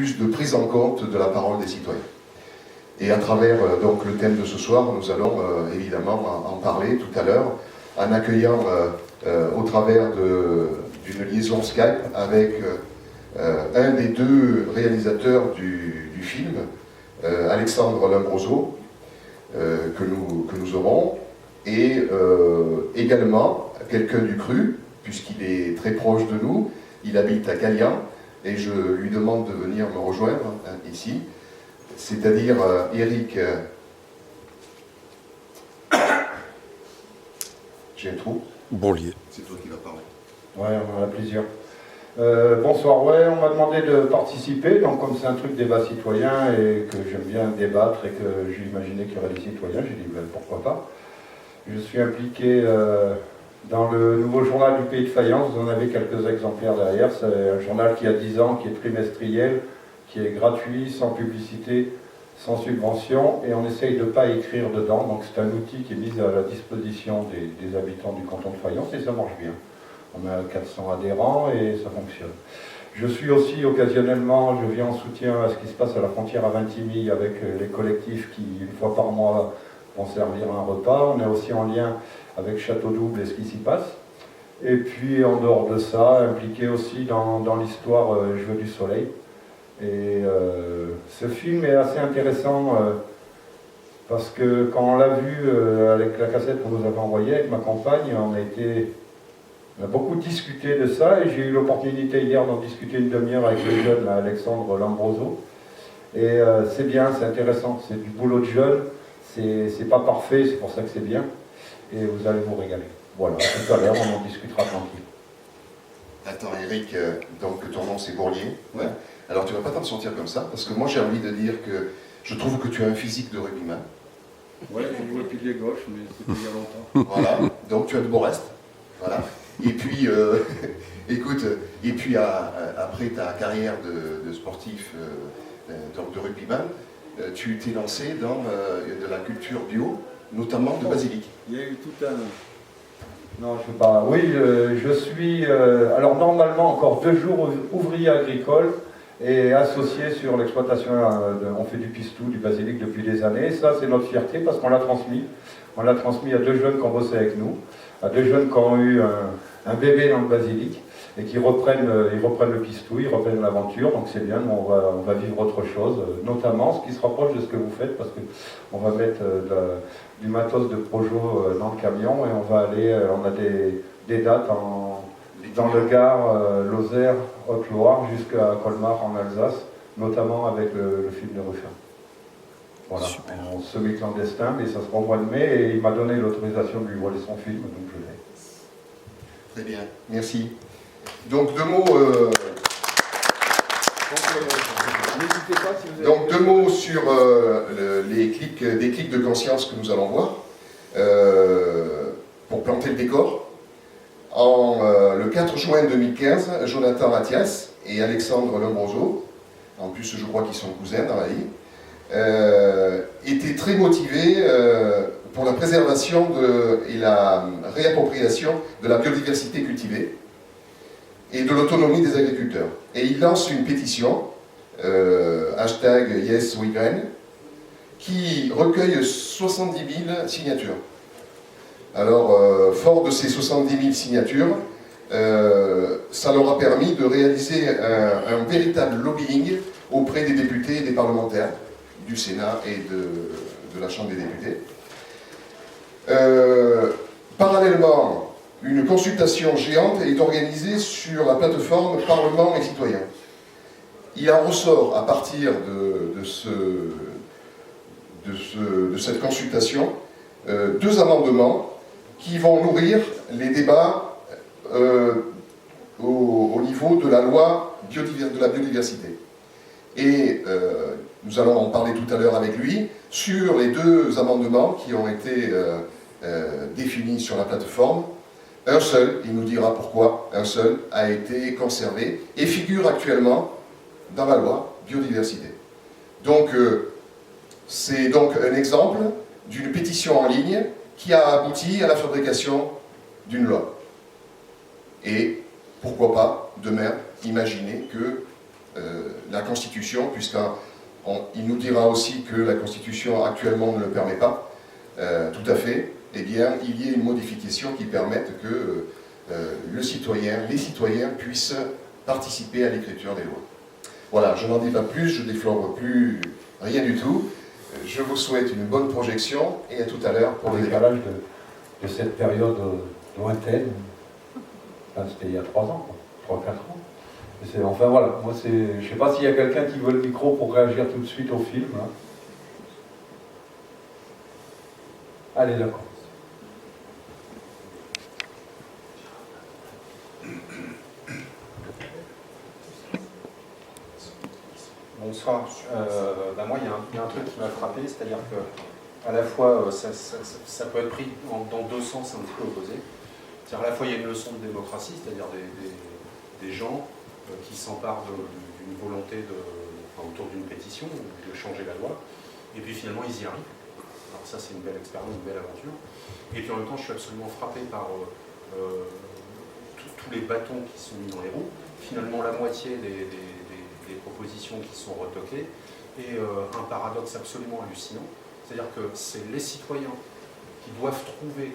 plus de prise en compte de la parole des citoyens. Et à travers donc le thème de ce soir, nous allons évidemment en parler tout à l'heure, en accueillant au travers d'une liaison Skype avec un des deux réalisateurs du film, Alexandre Lombroso, que nous aurons, et également quelqu'un du cru, puisqu'il est très proche de nous, il habite à Calian, et je lui demande de venir me rejoindre ici, c'est-à-dire Eric... J'ai un trou. Bourlier. C'est toi qui vas parler. Ouais, on en a plusieurs. Bonsoir, ouais, on m'a demandé de participer, donc comme c'est un truc débat citoyen et que j'aime bien débattre et que j'imaginais qu'il y aurait des citoyens, j'ai dit ben, pourquoi pas. Je suis impliqué dans le nouveau journal du Pays de Fayence, vous en avez quelques exemplaires derrière, c'est un journal qui a 10 ans, qui est trimestriel, qui est gratuit, sans publicité, sans subvention, et on essaye de ne pas écrire dedans, donc c'est un outil qui est mis à la disposition des habitants du canton de Fayence, et ça marche bien. On a 400 adhérents et ça fonctionne. Je suis aussi occasionnellement, je viens en soutien à ce qui se passe à la frontière à Vintimille avec les collectifs qui, une fois par mois, vont servir un repas. On est aussi en lien avec Château Double et ce qui s'y passe. Et puis, en dehors de ça, impliqué aussi dans l'histoire Je veux du soleil. Et ce film est assez intéressant parce que quand on l'a vu avec la cassette qu'on nous avait envoyée avec ma compagne, on a beaucoup discuté de ça et j'ai eu l'opportunité hier d'en discuter une demi-heure avec le jeune Alexandre Lombroso. Et c'est bien, c'est intéressant, c'est du boulot de jeune, c'est pas parfait, c'est pour ça que c'est bien. Et vous allez vous régaler. Voilà, tout à l'heure on en discutera tranquille. Attends Eric, donc ton nom c'est Bourlier. Ouais. Alors tu vas pas t'en sortir comme ça, parce que moi j'ai envie de dire que je trouve que tu as un physique de rugbyman. Ouais, j'ai joué pilier gauche, mais c'était il y a longtemps. Voilà, donc tu as de beaux restes. Voilà. Et puis, écoute, et puis après ta carrière de sportif, donc de rugbyman, tu t'es lancé dans de la culture bio, notamment de basilic. Il y a eu tout un... Non, je ne sais pas. Oui, je suis, alors normalement encore 2 jours ouvrier agricole et associé sur l'exploitation, on fait du pistou, du basilic depuis des années. Ça, c'est notre fierté parce qu'on l'a transmis. On l'a transmis à 2 jeunes qui ont bossé avec nous, à 2 jeunes qui ont eu un bébé dans le basilic et qui reprennent le pistou, ils reprennent l'aventure. Donc c'est bien, nous, on va vivre autre chose, notamment ce qui se rapproche de ce que vous faites parce qu'on va mettre du matos de Projo dans le camion et on va aller, on a des dates dans le Gard, Lozère, Haute-Loire jusqu'à Colmar en Alsace, notamment avec le film de Ruffin. Voilà, en semi-clandestin, mais ça se renvoie de mai et il m'a donné l'autorisation de lui voiler son film, donc je l'ai. Très bien, merci. Donc 2 mots. N'hésitez pas si vous avez... Donc 2 mots sur des clics de conscience que nous allons voir pour planter le décor. Le 4 juin 2015, Jonathan Mathias et Alexandre Lombroso, en plus je crois qu'ils sont cousins dans la vie, étaient très motivés pour la préservation et la réappropriation de la biodiversité cultivée et de l'autonomie des agriculteurs. Et ils lancent une pétition, #YesWeGrain, qui recueille 70 000 signatures. Alors, fort de ces 70 000 signatures, ça leur a permis de réaliser un véritable lobbying auprès des députés et des parlementaires du Sénat et de la Chambre des députés. Parallèlement, une consultation géante est organisée sur la plateforme Parlement et Citoyens. Il en ressort à partir de cette consultation 2 amendements qui vont nourrir les débats au niveau de la loi de la biodiversité. Et nous allons en parler tout à l'heure avec lui sur les 2 amendements qui ont été définis sur la plateforme. Un seul, il nous dira pourquoi, un seul a été conservé et figure actuellement dans la loi biodiversité. Donc, c'est donc un exemple d'une pétition en ligne qui a abouti à la fabrication d'une loi. Et pourquoi pas, demain, imaginer que la Constitution, puisqu'il nous dira aussi que la Constitution actuellement ne le permet pas, tout à fait, eh bien, il y ait une modification qui permette que les citoyens puissent participer à l'écriture des lois. Voilà, je n'en dis pas plus, je déflore plus rien du tout. Je vous souhaite une bonne projection et à tout à l'heure pour le débat. décalage de cette période lointaine. Enfin, c'était il y a 3 ans, 3-4 ans. Enfin voilà, moi c'est. Je ne sais pas s'il y a quelqu'un qui veut le micro pour réagir tout de suite au film. Hein. Allez, d'accord. Bonsoir. Moi, il y a un truc qui m'a frappé, c'est-à-dire que à la fois, ça peut être pris dans 2 sens un petit peu opposés. C'est-à-dire à la fois, il y a une leçon de démocratie, c'est-à-dire des gens qui s'emparent d'une volonté autour d'une pétition, de changer la loi, et puis finalement, ils y arrivent. Alors ça, c'est une belle expérience, une belle aventure. Et puis en même temps, je suis absolument frappé par tous les bâtons qui sont mis dans les roues. Finalement, la moitié des propositions qui sont retoquées, et un paradoxe absolument hallucinant, c'est-à-dire que c'est les citoyens qui doivent aller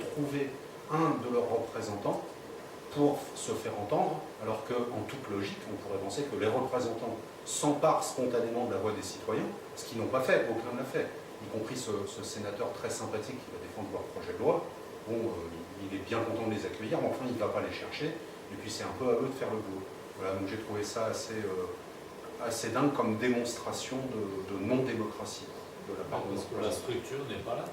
trouver un de leurs représentants pour se faire entendre, alors qu'en toute logique, on pourrait penser que les représentants s'emparent spontanément de la voix des citoyens, ce qu'ils n'ont pas fait, aucun ne l'a fait, y compris ce sénateur très sympathique qui va défendre leur projet de loi. Bon, il est bien content de les accueillir, mais enfin, il ne va pas les chercher, et puis c'est un peu à eux de faire le boulot. Voilà, donc j'ai trouvé ça assez dingue comme démonstration de non-démocratie de la part de parce que la structure n'est pas là.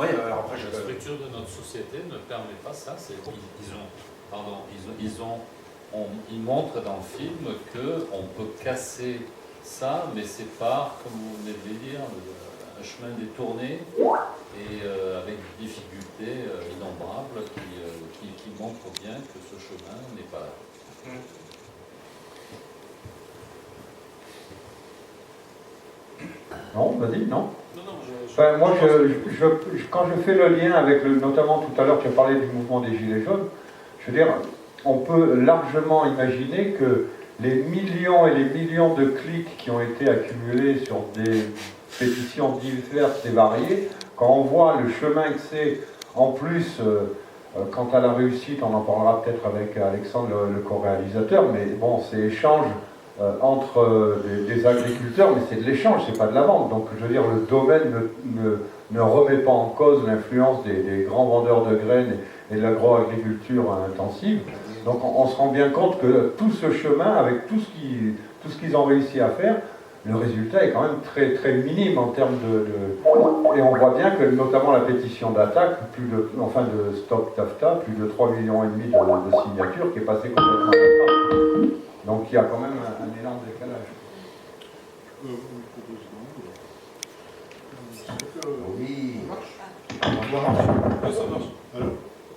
Oui, alors après, la structure de notre société ne permet pas ça. Ils montrent dans le film qu'on peut casser ça, mais c'est pas, comme vous venez de le dire, un chemin détourné et avec des difficultés innombrables qui montrent bien que ce chemin n'est pas là. Non, vas-y, non. Non, moi, quand je fais le lien avec, notamment tout à l'heure, tu as parlé du mouvement des Gilets jaunes, je veux dire, on peut largement imaginer que les millions et les millions de clics qui ont été accumulés sur des pétitions diverses et variées, quand on voit le chemin que c'est, en plus, quant à la réussite, on en parlera peut-être avec Alexandre, le co-réalisateur, mais bon, c'est échange entre des agriculteurs, mais c'est de l'échange, c'est pas de la vente. Donc, je veux dire, le domaine ne remet pas en cause l'influence des grands vendeurs de graines et de l'agroagriculture intensive. Donc, on se rend bien compte que tout ce chemin, avec tout ce qu'ils ont réussi à faire, le résultat est quand même très, très minime en termes Et on voit bien que, notamment la pétition d'attaque, de Stop TAFTA, plus de 3,5 millions de signatures, qui est passée complètement à la trappe. Donc il y a quand même un énorme décalage. Oui. Ça marche. Alors,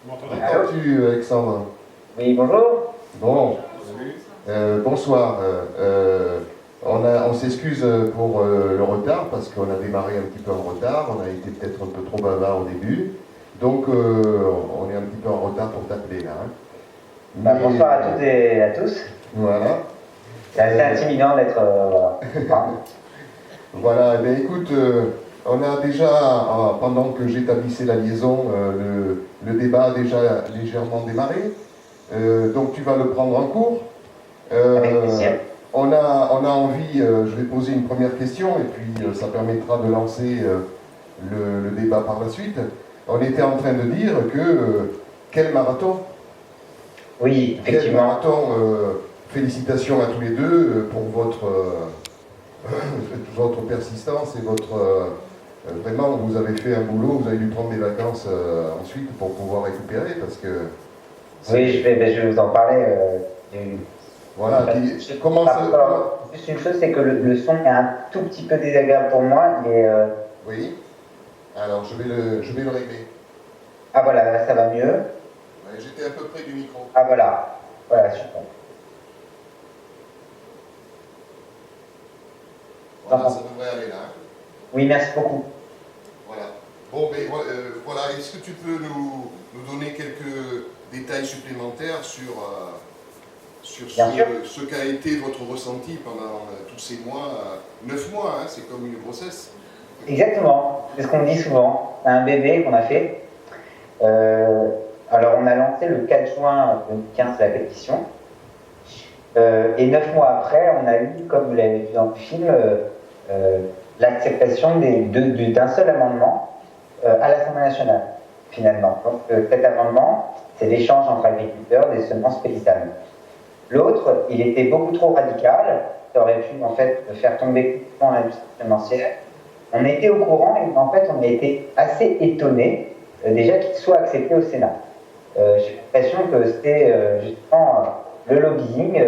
vous m'entendez? Entends-tu, Alexandre? Oui, bonjour. Bon. Salut. Bonsoir. On s'excuse pour le retard, parce qu'on a démarré un petit peu en retard. On a été peut-être un peu trop bavard au début. Donc, on est un petit peu en retard pour t'appeler là. Hein. Bonsoir à toutes et à tous. Voilà. C'est assez intimidant d'être... Voilà, eh bien, écoute, on a déjà, pendant que j'établissais la liaison, le débat a déjà légèrement démarré. Donc tu vas le prendre en cours. Avec plaisir. On a envie, je vais poser une première question et puis ça permettra de lancer le débat par la suite. On était en train de dire que quel marathon! Oui, Quel effectivement. marathon! Félicitations à tous les deux pour votre persistance et vraiment, vous avez fait un boulot, vous avez dû prendre des vacances ensuite pour pouvoir récupérer parce que... Oui, je vais vous en parler. Voilà, comment ça... Juste une chose, c'est que le son est un tout petit peu désagréable pour moi. Oui. Alors, je vais le régler. Ah voilà, là ça va mieux. Ouais, j'étais un peu près du micro. Ah voilà. Voilà, super. Voilà, ça devrait aller là. Hein. Oui, merci beaucoup. Voilà. Bon, ben voilà, est-ce que tu peux nous donner quelques détails supplémentaires sur sur Bien sûr. ce qu'a été votre ressenti pendant tous ces mois, 9 mois, hein, c'est comme une grossesse. Exactement, c'est ce qu'on dit souvent. Un bébé qu'on a fait. Alors, on a lancé le 4 juin 2015 la pétition. Et 9 mois après, on a eu, comme vous l'avez vu dans le film, l'acceptation d'un seul amendement à l'Assemblée nationale, finalement. Donc, cet amendement, c'est l'échange entre agriculteurs des semences paysannes. L'autre, il était beaucoup trop radical. Ça aurait pu, en fait, faire tomber complètement l'industrie semencière. On était au courant et, en fait, on a été assez étonnés, déjà, qu'il soit accepté au Sénat. J'ai l'impression que c'était justement le lobbying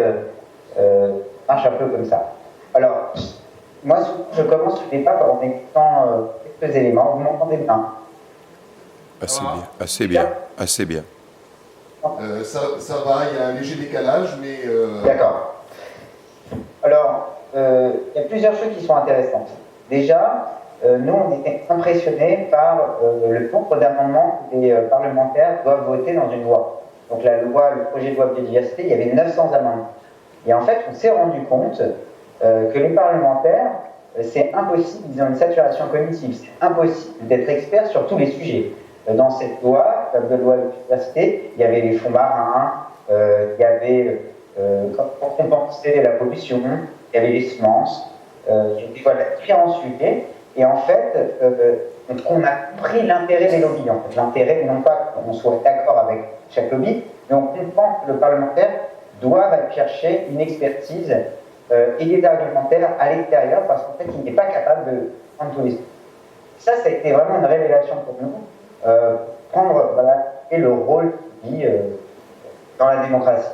marche un peu comme ça. Alors, moi, je commence le débat en écoutant quelques éléments. Vous m'entendez bien? Assez bien, assez bien, assez bien. Ça va, il y a un léger décalage, mais... D'accord. Alors, il y a plusieurs choses qui sont intéressantes. Déjà, nous, on était impressionnés par le nombre d'amendements que les parlementaires doivent voter dans une loi. Donc le projet de loi biodiversité, il y avait 900 amendements. Et en fait, on s'est rendu compte que les parlementaires, c'est impossible, ils ont une saturation cognitive, c'est impossible d'être expert sur tous les sujets. Dans cette loi, de loi de biodiversité, il y avait les fonds marins, il y avait pour compenser la pollution, il y avait les semences, voilà, différents sujets. Et en fait, on a compris l'intérêt des lobbies. En fait. L'intérêt, non pas qu'on soit d'accord avec chaque lobby, mais on comprend que le parlementaire doit aller chercher une expertise et des argumentaires à l'extérieur parce qu'en fait, il n'est pas capable de prendre tous les sujets. Ça a été vraiment une révélation pour nous. Prendre le rôle qu'il dans la démocratie.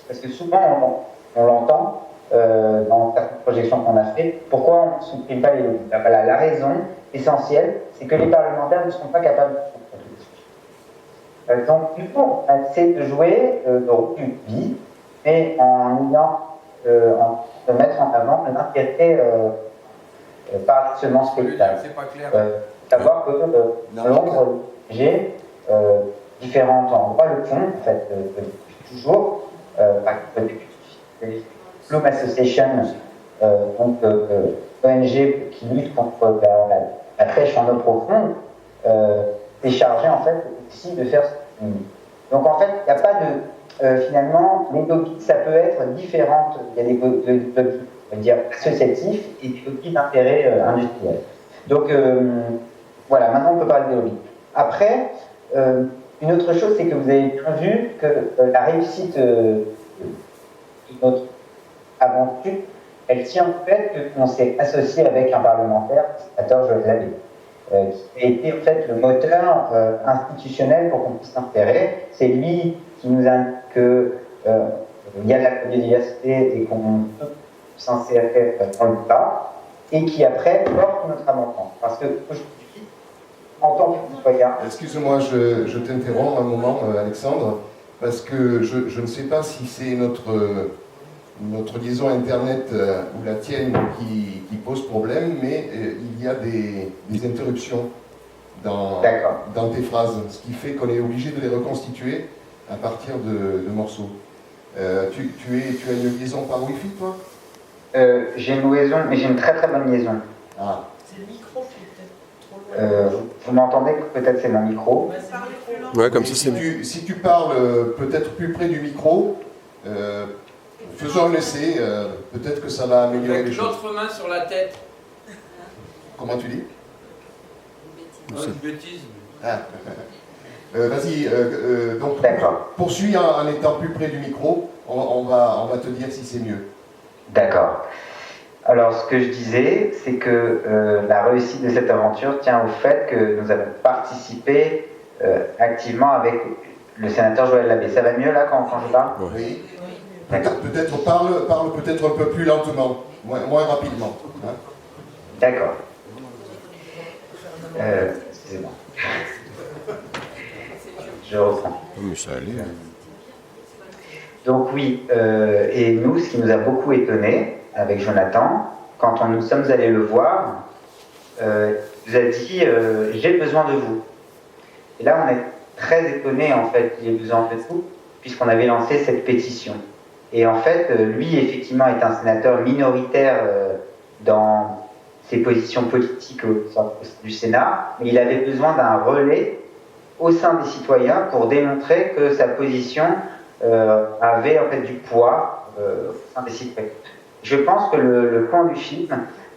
Parce que souvent, on l'entend dans certaines projections qu'on a fait, pourquoi on ne supprime pas les lobbies? Voilà, la raison essentielle, c'est que les parlementaires ne sont pas capables de comprendre tous les sujets. Donc, il faut essayer de jouer le rôle du lobby, mais en de mettre en avant l'intérêt par les semences paysannes. C'est pas clair. Savoir que Londres, j'ai différents endroits le font, en fait, depuis toujours, depuis Bloom Association, donc ONG qui lutte contre la pêche en eau profonde, est chargé en fait aussi de faire ce. Donc en fait, il n'y a pas de finalement, les lobbies, ça peut être différentes. Il y a des lobbies, on va dire, associatifs et des lobbies d'intérêt industriel. Donc voilà, maintenant on peut parler des lobbies. Après, une autre chose, c'est que vous avez bien vu que la réussite de notre aventure, elle tient au fait qu'on s'est associé avec un parlementaire, le sénateur Joël Labbé, qui a été en fait le moteur institutionnel pour qu'on puisse s'insérer. C'est lui qui nous a dit qu'il y a de la biodiversité et qu'on peut s'insérer dans le débat, et qui après porte notre amendement. Parce que aujourd'hui, en tant que citoyen... Excuse-moi, je t'interromps un moment, Alexandre, parce que je ne sais pas si c'est notre liaison Internet ou la tienne qui pose problème, mais il y a des interruptions dans tes phrases, ce qui fait qu'on est obligé de les reconstituer à partir de morceaux. Tu as une liaison par Wi-Fi, toi? J'ai une liaison, mais j'ai une très très bonne liaison. Ah. C'est le micro qui est peut-être trop loin. Vous m'entendez? Peut-être c'est mon micro. Ouais, comme ça c'est mieux. Si tu parles peut-être plus près du micro, faisons un essai, peut-être que ça va améliorer les choses. Avec l'autre main sur la tête. Comment tu dis? Une bêtise. Ah. Vas-y, donc poursuis en étant plus près du micro, on va te dire si c'est mieux. D'accord. Alors, ce que je disais, c'est que la réussite de cette aventure tient au fait que nous avons participé activement avec le sénateur Joël Labbé. Ça va mieux là quand je parle? Oui. Peut-être parle peut-être un peu plus lentement, moins rapidement. Hein. D'accord. Excusez-moi. Je reprends. Mais ça allait. Donc oui, et nous, ce qui nous a beaucoup étonnés avec Jonathan, quand nous sommes allés le voir, il nous a dit « j'ai besoin de vous ». Et là, on est très étonnés en fait qu'il ait besoin de vous, puisqu'on avait lancé cette pétition. Et en fait, lui, effectivement, est un sénateur minoritaire dans ses positions politiques au sein du Sénat, mais il avait besoin d'un relais au sein des citoyens pour démontrer que sa position avait en fait du poids au sein des citoyens. Je pense que le point du film,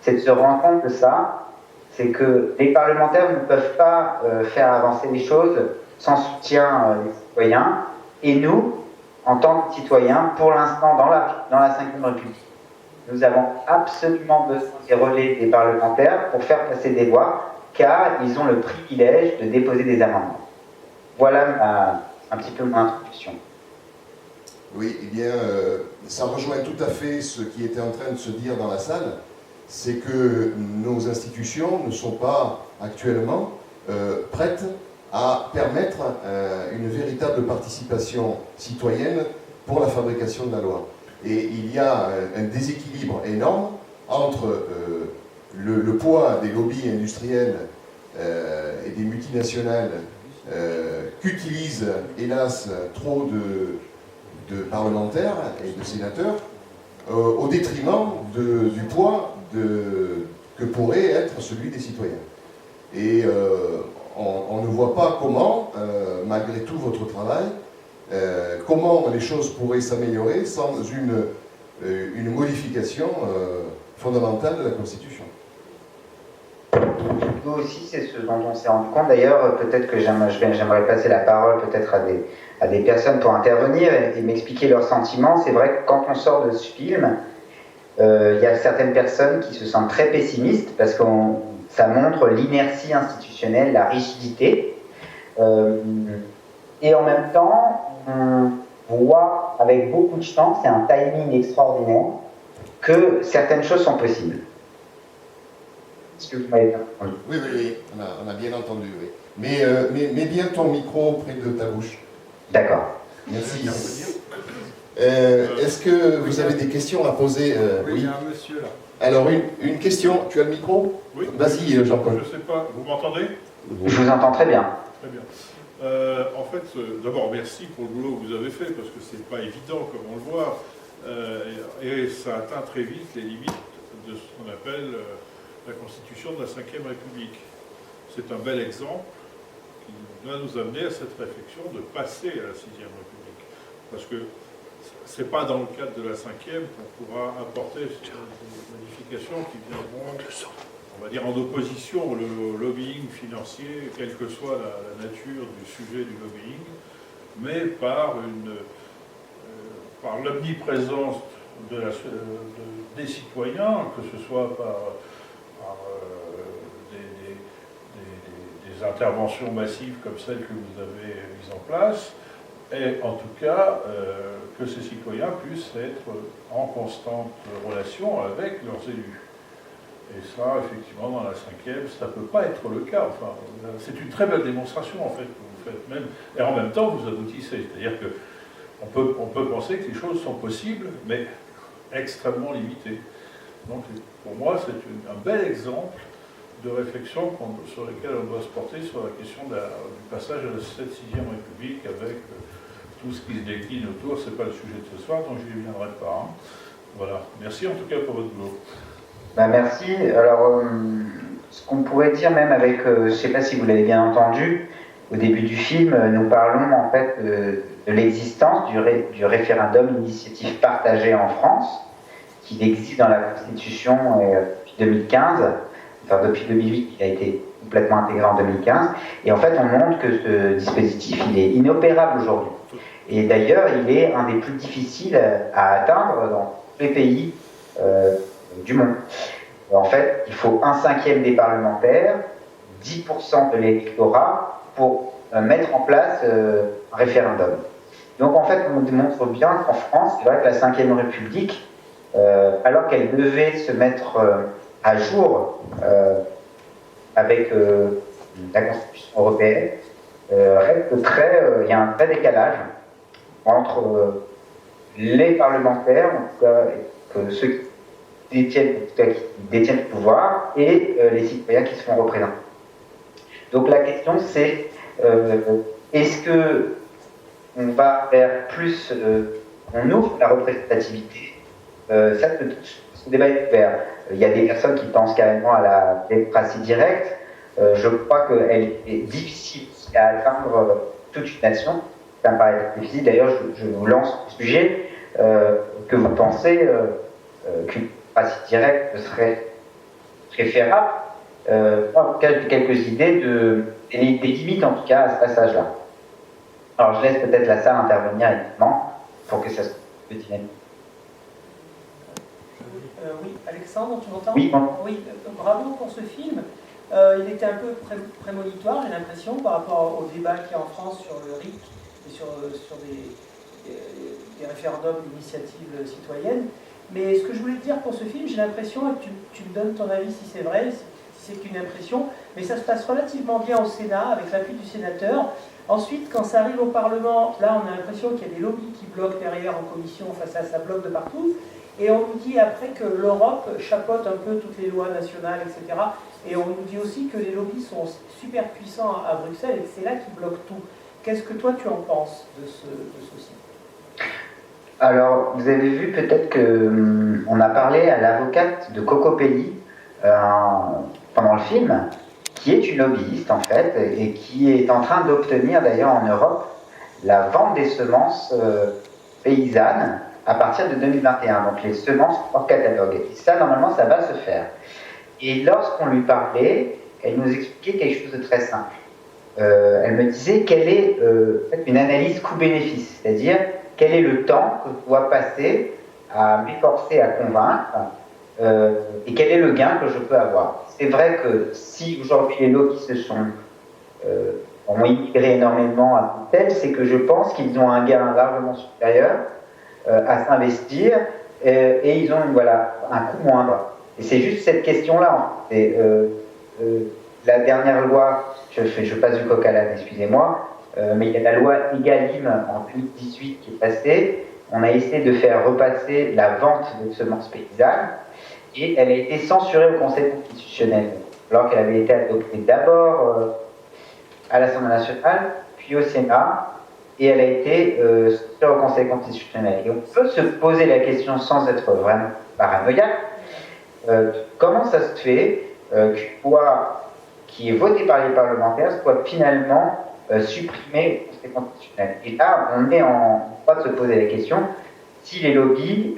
c'est de se rendre compte de ça, c'est que les parlementaires ne peuvent pas faire avancer les choses sans soutien des citoyens, et nous, en tant que citoyens, pour l'instant, dans la Ve République, nous avons absolument besoin des relais des parlementaires pour faire passer des lois, car ils ont le privilège de déposer des amendements. Voilà un petit peu mon introduction. Oui, eh bien, ça rejoint tout à fait ce qui était en train de se dire dans la salle, c'est que nos institutions ne sont pas actuellement prêtes à permettre une véritable participation citoyenne pour la fabrication de la loi. Et il y a un déséquilibre énorme entre le poids des lobbies industriels et des multinationales qu'utilisent, hélas, trop de parlementaires et de sénateurs au détriment du poids que pourrait être celui des citoyens. Et on ne voit pas comment, malgré tout votre travail, comment les choses pourraient s'améliorer sans une modification fondamentale de la Constitution. Nous aussi, c'est ce dont on s'est rendu compte. D'ailleurs, peut-être que j'aimerais passer la parole peut-être à des personnes pour intervenir et m'expliquer leurs sentiments. C'est vrai que quand on sort de ce film, il y a certaines personnes qui se sentent très pessimistes parce que ça montre l'inertie institutionnelle, la rigidité. Et en même temps, on voit avec beaucoup de chance et un timing extraordinaire que certaines choses sont possibles. Est-ce que vous m'avez bien entendu ? Oui, on a bien entendu, oui. Mais bien ton micro près de ta bouche. D'accord. Merci. Est-ce que vous avez des questions à poser Oui, il y a un monsieur là. Alors, une question. Tu as le micro ? Oui. Vas-y, Jean-Paul. Je ne sais pas, vous m'entendez ? Je vous entends très bien. Très bien. En fait, d'abord, merci pour le boulot que vous avez fait, parce que c'est pas évident, comme on le voit, et ça atteint très vite les limites de ce qu'on appelle la Constitution de la Ve République. C'est un bel exemple qui doit nous amener à cette réflexion de passer à la Sixième République. Parce que ce n'est pas dans le cadre de la Cinquième qu'on pourra apporter des modifications qui viendront, on va dire, en opposition au lobbying financier, quelle que soit la nature du sujet du lobbying, mais par l'omniprésence des citoyens, que ce soit par des interventions massives comme celles que vous avez mises en place, et en tout cas que ces citoyens puissent être en constante relation avec leurs élus. Et ça, effectivement, dans la Cinquième, ça ne peut pas être le cas. Enfin, c'est une très belle démonstration, en fait, que vous faites même. Et en même temps, vous aboutissez. C'est-à-dire qu'on peut penser que les choses sont possibles, mais extrêmement limitées. Donc, pour moi, c'est un bel exemple de réflexion sur lesquelles on doit se porter sur la question du passage à cette Sixième République avec tout ce qui se décline autour. Ce n'est pas le sujet de ce soir, donc je n'y viendrai pas. Hein. Voilà. Merci en tout cas pour votre boulot. Merci. Alors, ce qu'on pourrait dire même avec, je ne sais pas si vous l'avez bien entendu, au début du film, nous parlons en fait de l'existence du référendum initiative partagée en France, qui existe dans la Constitution depuis 2015. Enfin, depuis 2008, il a été complètement intégré en 2015. Et en fait, on montre que ce dispositif, il est inopérable aujourd'hui. Et d'ailleurs, il est un des plus difficiles à atteindre dans tous les pays du monde. En fait, il faut 1/5 des parlementaires, 10% de l'électorat pour mettre en place un référendum. Donc en fait, on démontre bien qu'en France, c'est vrai que la Ve République, alors qu'elle devait se mettre à jour avec la Constitution européenne, reste il y a un vrai décalage entre les parlementaires, en tout cas, que ceux qui détiennent le pouvoir, et les citoyens qui se font représenter. Donc la question c'est, est-ce que on va vers plus on ouvre la représentativité, ça peut toucher. Ce débat est ouvert. Il y a des personnes qui pensent carrément à la démocratie directe. Je crois qu'elle est difficile à atteindre toute une nation. Ça me paraît difficile. D'ailleurs, je vous lance le sujet. Que vous pensez qu'une démocratie directe serait préférable? En tout cas, j'ai quelques idées des limites, en tout cas, à ce passage-là. Alors, je laisse peut-être la salle intervenir évidemment pour que ça soit un peu dynamique. Oui, Alexandre, tu m'entends? Oui, bon. Oui, bravo pour ce film. Il était un peu prémonitoire, j'ai l'impression, par rapport au débat qu'il y a en France sur le RIC et sur des référendums d'initiative citoyenne. Mais ce que je voulais te dire pour ce film, j'ai l'impression, et tu me donnes ton avis si c'est vrai, si c'est qu'une impression, mais ça se passe relativement bien au Sénat, avec l'appui du sénateur. Ensuite, quand ça arrive au Parlement, là, on a l'impression qu'il y a des lobbies qui bloquent derrière en commission, face à ça bloque de partout. Et on nous dit après que l'Europe chapeaute un peu toutes les lois nationales, etc. Et on nous dit aussi que les lobbies sont super puissants à Bruxelles et que c'est là qu'ils bloquent tout. Qu'est-ce que toi tu en penses de ceci? Alors, vous avez vu peut-être qu'on a parlé à l'avocate de Cocopelli pendant le film, qui est une lobbyiste en fait, et qui est en train d'obtenir d'ailleurs en Europe la vente des semences paysannes à partir de 2021, donc les semences hors catalogue. Et ça, normalement, ça va se faire. Et lorsqu'on lui parlait, elle nous expliquait quelque chose de très simple. Elle me disait quelle est une analyse coût-bénéfice, c'est-à-dire quel est le temps que je dois passer à m'efforcer à convaincre et quel est le gain que je peux avoir. C'est vrai que si aujourd'hui les lobbies ont immigré énormément à Bruxelles, c'est que je pense qu'ils ont un gain largement supérieur à s'investir et ils ont un coût moindre. Et c'est juste cette question-là. La dernière loi, je passe du coq à l'âne, excusez-moi, mais il y a la loi Egalim en 2018 qui est passée. On a essayé de faire repasser la vente de semences paysannes et elle a été censurée au Conseil constitutionnel, alors qu'elle avait été adoptée d'abord à l'Assemblée nationale, puis au Sénat, et elle a été censurée au Conseil constitutionnel. Et on peut se poser la question sans être vraiment paranoïaque, comment ça se fait qu'une loi qui est votée par les parlementaires soit finalement supprimée au Conseil constitutionnel. Et là, on est en droit de se poser la question si les lobbies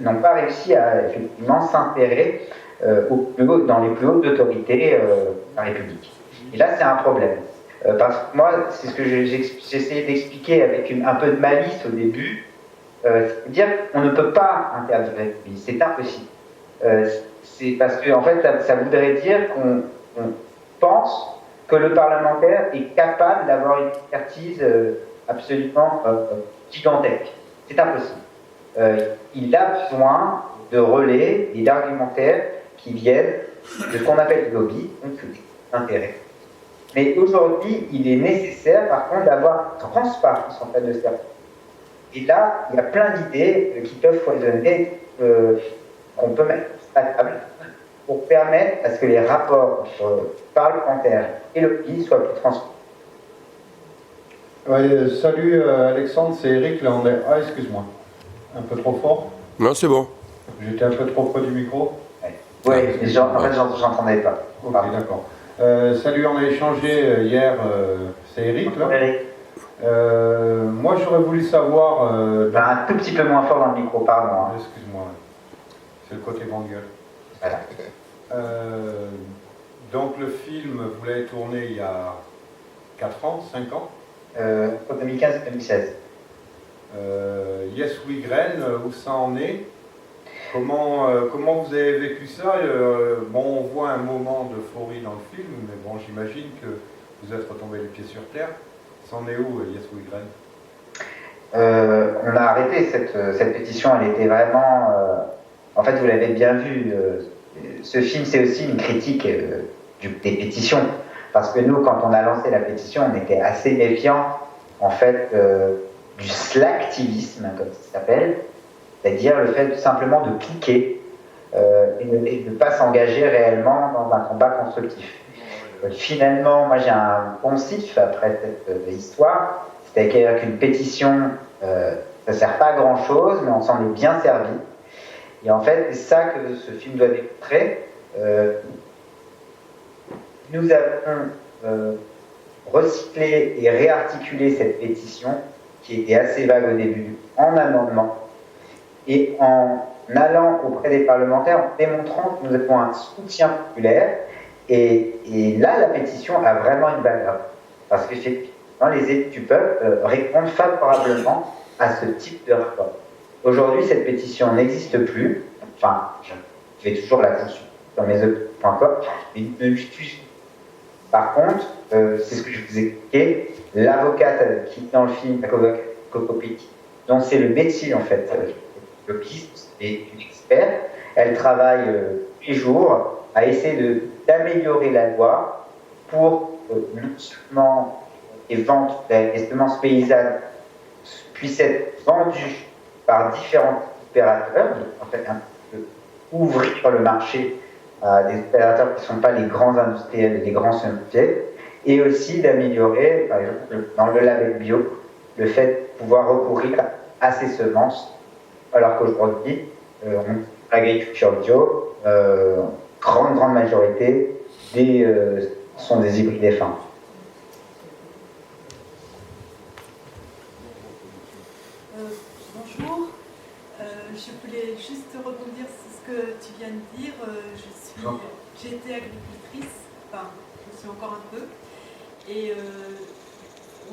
n'ont pas réussi à effectivement s'insérer dans les plus hautes autorités de la République. Et là, c'est un problème. Parce que moi, c'est ce que j'essayais d'expliquer avec un peu de malice au début, c'est-à-dire qu'on ne peut pas interdire les lobbies, c'est impossible. C'est parce que en fait, ça voudrait dire qu'on pense que le parlementaire est capable d'avoir une expertise absolument gigantesque. C'est impossible. Il a besoin de relais et d'argumentaires qui viennent de ce qu'on appelle le lobby, donc l'intérêt. Mais aujourd'hui, il est nécessaire, par contre, d'avoir transparence en fait de ça. Et là, il y a plein d'idées qui peuvent foisonner, qu'on peut mettre à la table pour permettre à ce que les rapports entre parlementaires et lobby soient plus transparents. Ouais, salut Alexandre, c'est Eric, là on est... Ah, excuse-moi, un peu trop fort? Non, c'est bon. J'étais un peu trop près du micro? Oui, en fait, j'entendais pas. Ok, d'accord. Salut, on a échangé hier, c'est Eric, là. Moi, j'aurais voulu savoir... Un tout petit peu moins fort dans le micro, pardon. Hein. Excuse-moi, c'est le côté grande gueule. Voilà. Donc le film, vous l'avez tourné il y a 4 ans, 5 ans 2015-2016. Yes We Grain, où ça en est? Comment vous avez vécu ça? Bon, on voit un moment d'euphorie dans le film, mais bon, j'imagine que vous êtes retombé les pieds sur terre. Ça en est où, Yes We Grain? On a arrêté cette pétition, elle était vraiment... en fait, vous l'avez bien vu, ce film, c'est aussi une critique des pétitions. Parce que nous, quand on a lancé la pétition, on était assez méfiants, en fait, du slacktivisme, comme ça s'appelle, c'est-à-dire le fait tout simplement de cliquer et de ne pas s'engager réellement dans un combat constructif. Finalement, moi j'ai un poncif après cette histoire, c'est-à-dire qu'une pétition Ça ne sert pas à grand-chose, mais on s'en est bien servi. Et en fait, c'est ça que ce film doit démontrer. Nous avons recyclé et réarticulé cette pétition, qui était assez vague au début, en amendement. Et en allant auprès des parlementaires, en démontrant que nous avons un soutien populaire. Et là, la pétition a vraiment une valeur. Parce qu'effectivement, les élus du peuple répondent favorablement à ce type de rapport. Aujourd'hui, cette pétition n'existe plus. Enfin, je vais toujours la consulter dans mes œuvres.com, mais ne l'utilise. Par contre, c'est ce que je vous ai expliqué, l'avocate qui est dans le film, Coco Pitti, dont c'est le métier en fait, le piste et une experte, elle travaille tous les jours à essayer d'améliorer la loi pour non seulement les ventes, les semences paysannes puissent être vendues par différents opérateurs, en fait un peu ouvrir le marché à des opérateurs qui ne sont pas les grands industriels et les grands semenciers, et aussi d'améliorer, par exemple, dans le label bio, le fait de pouvoir recourir à ces semences, alors qu'aujourd'hui, l'agriculture bio, grande majorité sont des hybrides F1. Bonjour, je voulais juste rebondir sur ce que tu viens de dire. J'ai été agricultrice, enfin, je suis encore un peu, et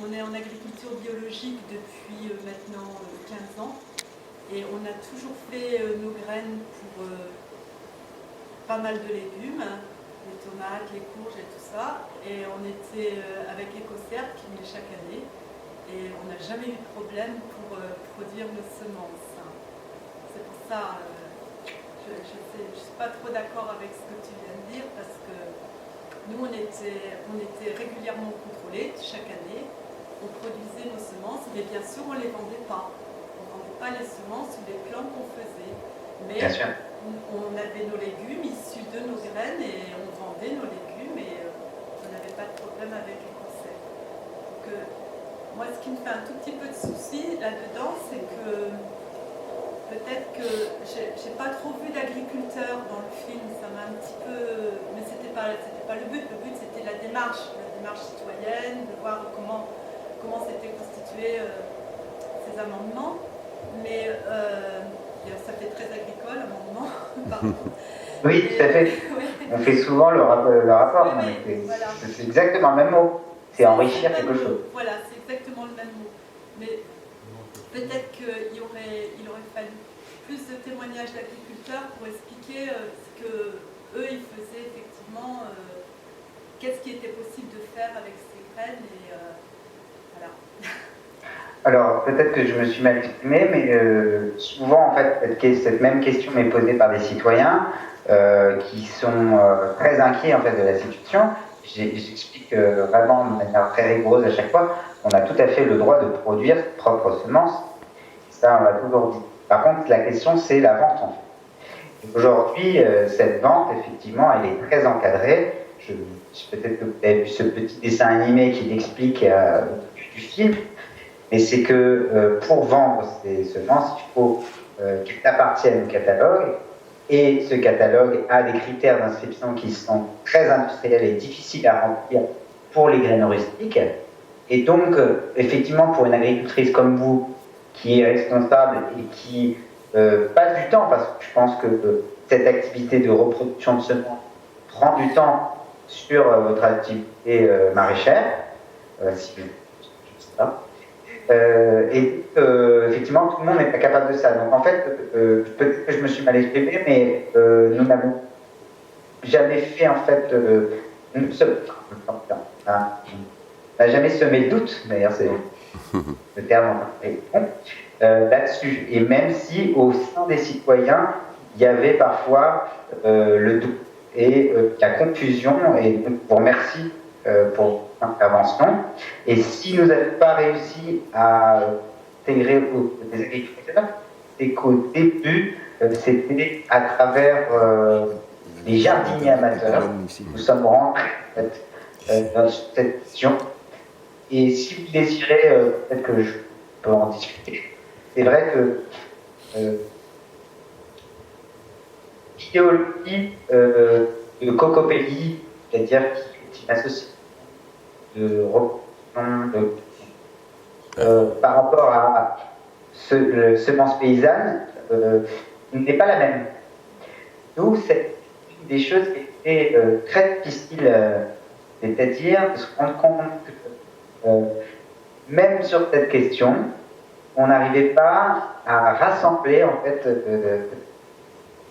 on est en agriculture biologique depuis maintenant 15 ans, et on a toujours fait nos graines pour pas mal de légumes, les tomates, les courges et tout ça, et on était avec EcoCert qui venait chaque année, et on n'a jamais eu de problème pour produire nos semences. C'est pour ça, je ne suis pas trop d'accord avec ce que tu viens de dire, parce que nous, on était régulièrement contrôlés chaque année, on produisait nos semences, mais bien sûr, on ne les vendait pas. On ne vendait pas les semences ou les plants qu'on faisait. Mais on avait nos légumes issus de nos graines et on vendait nos légumes et on n'avait pas de problème avec les concepts. Donc, moi, ce qui me fait un tout petit peu de souci là-dedans, c'est que peut-être que j'ai pas trop vu d'agriculteurs dans le film, ça m'a un petit peu... Mais c'était pas le but c'était la démarche citoyenne, de voir comment s'étaient constitués ces amendements. Mais ça fait très agricole, amendement, pardon. Oui, tout à fait. On fait souvent le rapport, oui, voilà. C'est exactement le même mot. C'est enrichir quelque chose. Voilà, c'est exactement le même mot. Mais peut-être qu'il aurait fallu plus de témoignages d'agriculteurs pour expliquer ce qu'eux, ils faisaient effectivement, qu'est-ce qui était possible de faire avec ces graines, et voilà. Alors, peut-être que je me suis mal exprimé, mais souvent, en fait, cette même question m'est posée par des citoyens qui sont très inquiets, en fait, de la situation. J'explique vraiment de manière très rigoureuse à chaque fois qu'on a tout à fait le droit de produire ses propres semences. Ça, on l'a toujours dit. Par contre, la question, c'est la vente, en fait. Aujourd'hui, cette vente, effectivement, elle est très encadrée. Peut-être que vous avez vu ce petit dessin animé qui l'explique du film. Mais c'est que pour vendre ces semences, il faut qu'elles appartiennent au catalogue. Et ce catalogue a des critères d'inscription qui sont très industriels et difficiles à remplir pour les graines rustiques. Et donc, effectivement, pour une agricultrice comme vous, qui est responsable et qui passe du temps, parce que je pense que cette activité de reproduction de semences prend du temps sur votre activité maraîchère, si je ne sais pas. Effectivement, tout le monde n'est pas capable de ça. Donc en fait, peut-être que je me suis mal exprimé, mais nous n'avons jamais fait en fait, on n'a jamais semé le doute, d'ailleurs c'est le terme là-dessus. Et même si au sein des citoyens, il y avait parfois le doute et la confusion, et donc je vous remercie pour votre intervention. Et si nous n'avons pas réussi à intégrer des agriculteurs, c'est qu'au début, c'était à travers les jardiniers amateurs. Nous sommes rentrés dans cette mission. Et si vous désirez, peut-être que je peux en discuter, c'est vrai que l'idéologie de Cocopelli, c'est-à-dire qui est une association de reproduction par rapport à semences paysannes, n'est pas la même. D'où c'est une des choses qui était très difficile, c'est-à-dire de se rendre compte que même sur cette question, on n'arrivait pas à rassembler en fait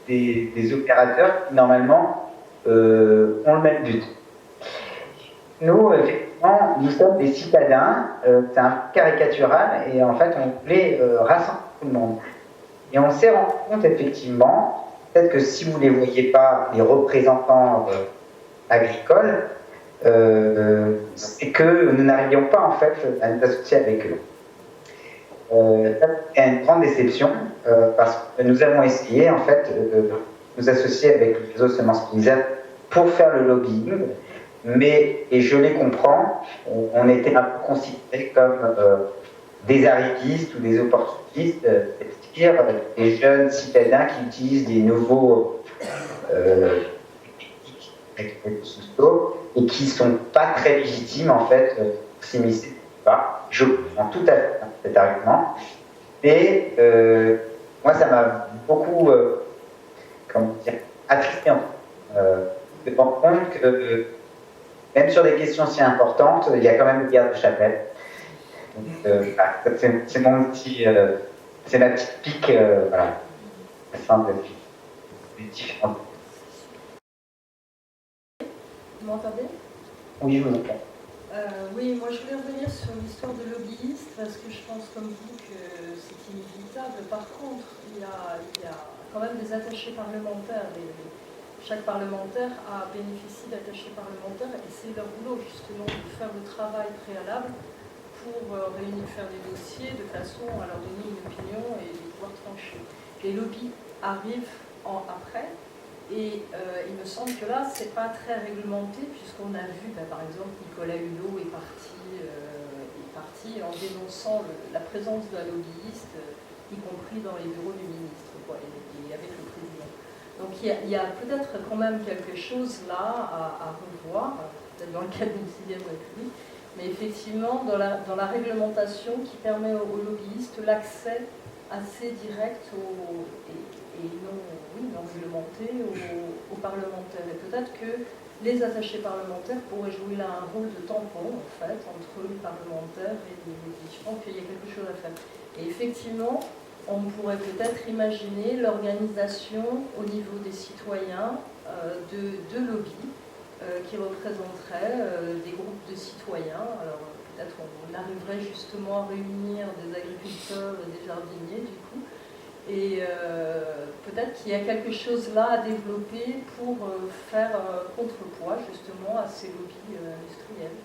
des opérateurs qui normalement ont le même but. Nous, effectivement, nous sommes des citadins, c'est un peu caricatural, et en fait, on voulait rassembler tout le monde. Et on s'est rendu compte, effectivement, peut-être que si vous ne les voyez pas, les représentants agricoles, c'est que nous n'arrivions pas, en fait, à nous associer avec eux. C'est une grande déception, parce que nous avons essayé, en fait, de nous associer avec le réseau Semences Paysannes pour faire le lobbying. Mais, et je les comprends, on était un peu considérés comme des arrivistes ou des opportunistes, c'est-à-dire des jeunes citadins qui utilisent des nouveaux réseaux sociaux et qui ne sont pas très légitimes en fait pour s'immiscer. Je comprends tout à fait cet argument, mais moi ça m'a beaucoup attristé de rendre compte que même sur des questions si importantes, il y a quand même une guerre de chapelle. C'est mon petit, c'est ma petite pique, voilà, afin de différentes. Vous m'entendez? Oui, je vous entends. Oui, moi je voulais revenir sur l'histoire de lobbyistes parce que je pense comme vous que c'est inévitable. Par contre, il y a quand même des attachés parlementaires. Chaque parlementaire a bénéficié d'attachés parlementaires et c'est leur boulot justement de faire le travail préalable pour faire des dossiers de façon à leur donner une opinion et de pouvoir trancher. Les lobbies arrivent après et il me semble que là c'est pas très réglementé puisqu'on a vu par exemple Nicolas Hulot est parti en dénonçant la présence d'un lobbyiste y compris dans les bureaux du ministre et avec le président. Donc il y a peut-être quand même quelque chose là à revoir, peut-être dans le cadre d'une 6e République, mais effectivement dans la réglementation qui permet aux lobbyistes l'accès assez direct et non réglementé aux parlementaires. Et peut-être que les attachés parlementaires pourraient jouer là un rôle de tampon en fait entre les parlementaires et les lobbyistes. Je pense qu'il y a quelque chose à faire. Et effectivement, on pourrait peut-être imaginer l'organisation au niveau des citoyens de lobbies qui représenteraient des groupes de citoyens. Alors peut-être on arriverait justement à réunir des agriculteurs et des jardiniers du coup. Et peut-être qu'il y a quelque chose là à développer pour faire contrepoids justement à ces lobbies industriels.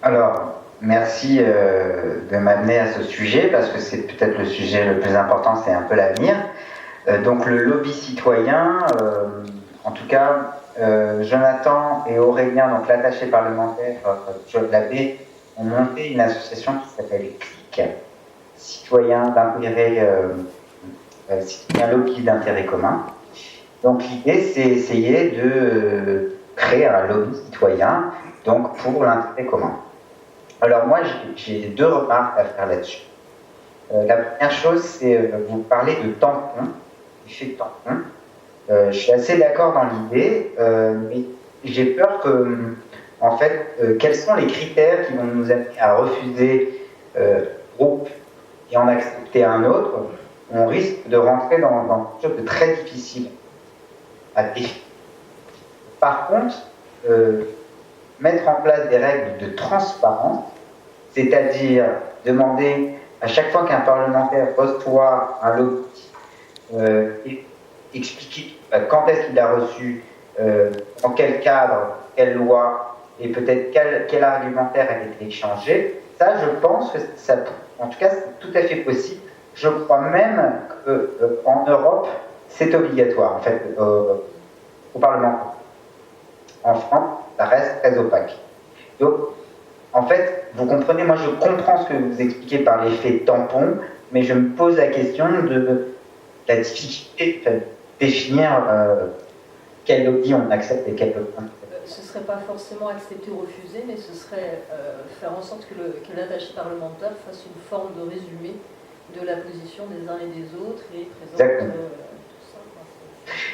Alors, merci de m'amener à ce sujet, parce que c'est peut-être le sujet le plus important, c'est un peu l'avenir. Donc le lobby citoyen, en tout cas, Jonathan et Aurélien, donc l'attaché parlementaire Joël Labbé, ont monté une association qui s'appelle CLIC, Citoyens d'intérêt, Citoyens lobby d'intérêt commun. Donc l'idée, c'est essayer de créer un lobby citoyen, donc pour l'intérêt commun. Alors moi, j'ai 2 remarques à faire là-dessus. La première chose, c'est vous parler de tampon, effet de tampon. Je suis assez d'accord dans l'idée, mais j'ai peur que, en fait, quels sont les critères qui vont nous amener à refuser groupe et en accepter un autre? On risque de rentrer dans quelque chose de très difficile à définir. Par contre, mettre en place des règles de transparence, c'est-à-dire demander à chaque fois qu'un parlementaire reçoit un lobby, expliquer quand est-ce qu'il a reçu, dans quel cadre, quelle loi, et peut-être quel argumentaire a été échangé, ça je pense que ça, en tout cas c'est tout à fait possible. Je crois même qu'en Europe, c'est obligatoire en fait au Parlement. En France, ça reste très opaque. Donc, en fait, vous comprenez, moi je comprends ce que vous expliquez par l'effet tampon, mais je me pose la question de la difficulté de définir quel lobby on accepte et quel lobby on accepte. Ce ne serait pas forcément accepter ou refuser, mais ce serait faire en sorte que l'attaché parlementaire fasse une forme de résumé de la position des uns et des autres et présente tout ça.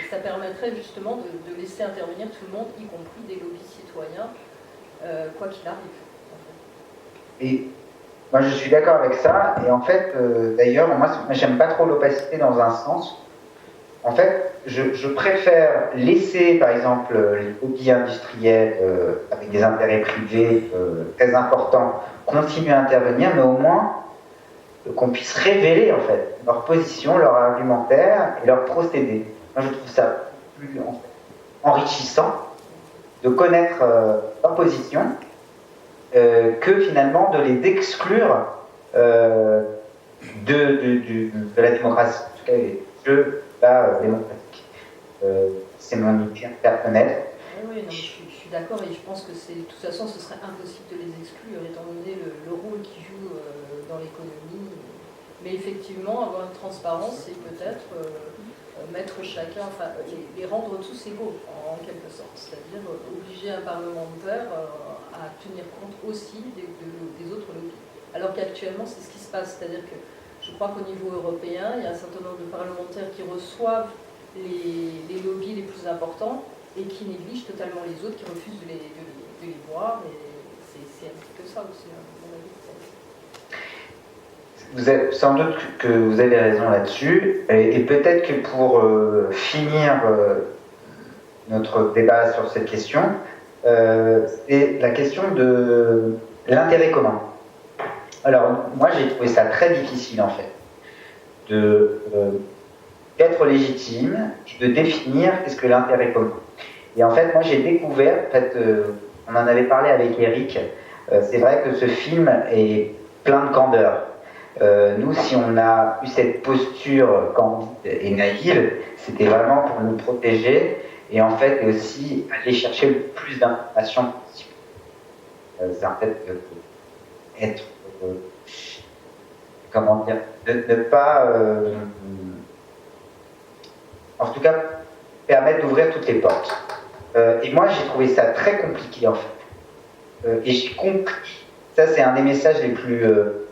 Ça permettrait justement de laisser intervenir tout le monde, y compris des lobbies citoyens, quoi qu'il arrive. Et moi je suis d'accord avec ça, et en fait, d'ailleurs, moi j'aime pas trop l'opacité dans un sens. En fait, je préfère laisser, par exemple, les lobbies industriels avec des intérêts privés très importants continuer à intervenir, mais au moins qu'on puisse révéler en fait leur position, leur argumentaire et leur procédé. Moi, je trouve ça plus enrichissant de connaître leur position que finalement de les exclure de la démocratie, en tout cas les jeux démocratiques. C'est mon idée personnelle. Oui, non, je suis d'accord et je pense que de toute façon ce serait impossible de les exclure étant donné le rôle qu'ils jouent dans l'économie. Mais effectivement, avoir une transparence, c'est peut-être mettre chacun, enfin les rendre tous égaux en quelque sorte, c'est-à-dire obliger un parlementaire à tenir compte aussi des autres lobbies. Alors qu'actuellement c'est ce qui se passe, c'est-à-dire que je crois qu'au niveau européen, il y a un certain nombre de parlementaires qui reçoivent les lobbies les plus importants et qui négligent totalement les autres, qui refusent de les voir. Et c'est un petit peu ça aussi, à mon avis. Vous avez, sans doute que vous avez raison là-dessus. Et peut-être que pour finir notre débat sur cette question, c'est la question de l'intérêt commun. Alors, moi, j'ai trouvé ça très difficile, en fait, d'être légitime et de définir qu'est-ce que l'intérêt commun. Et en fait, moi, j'ai découvert, en fait, on en avait parlé avec Eric, c'est vrai que ce film est plein de candeur. Nous, si on a eu cette posture candide et naïve, c'était vraiment pour nous protéger et en fait aussi aller chercher le plus d'informations possible. C'est en fait être, comment dire, de ne pas, en tout cas, permettre d'ouvrir toutes les portes. Et moi, j'ai trouvé ça très compliqué en fait. Et j'ai compris, ça c'est un des messages les plus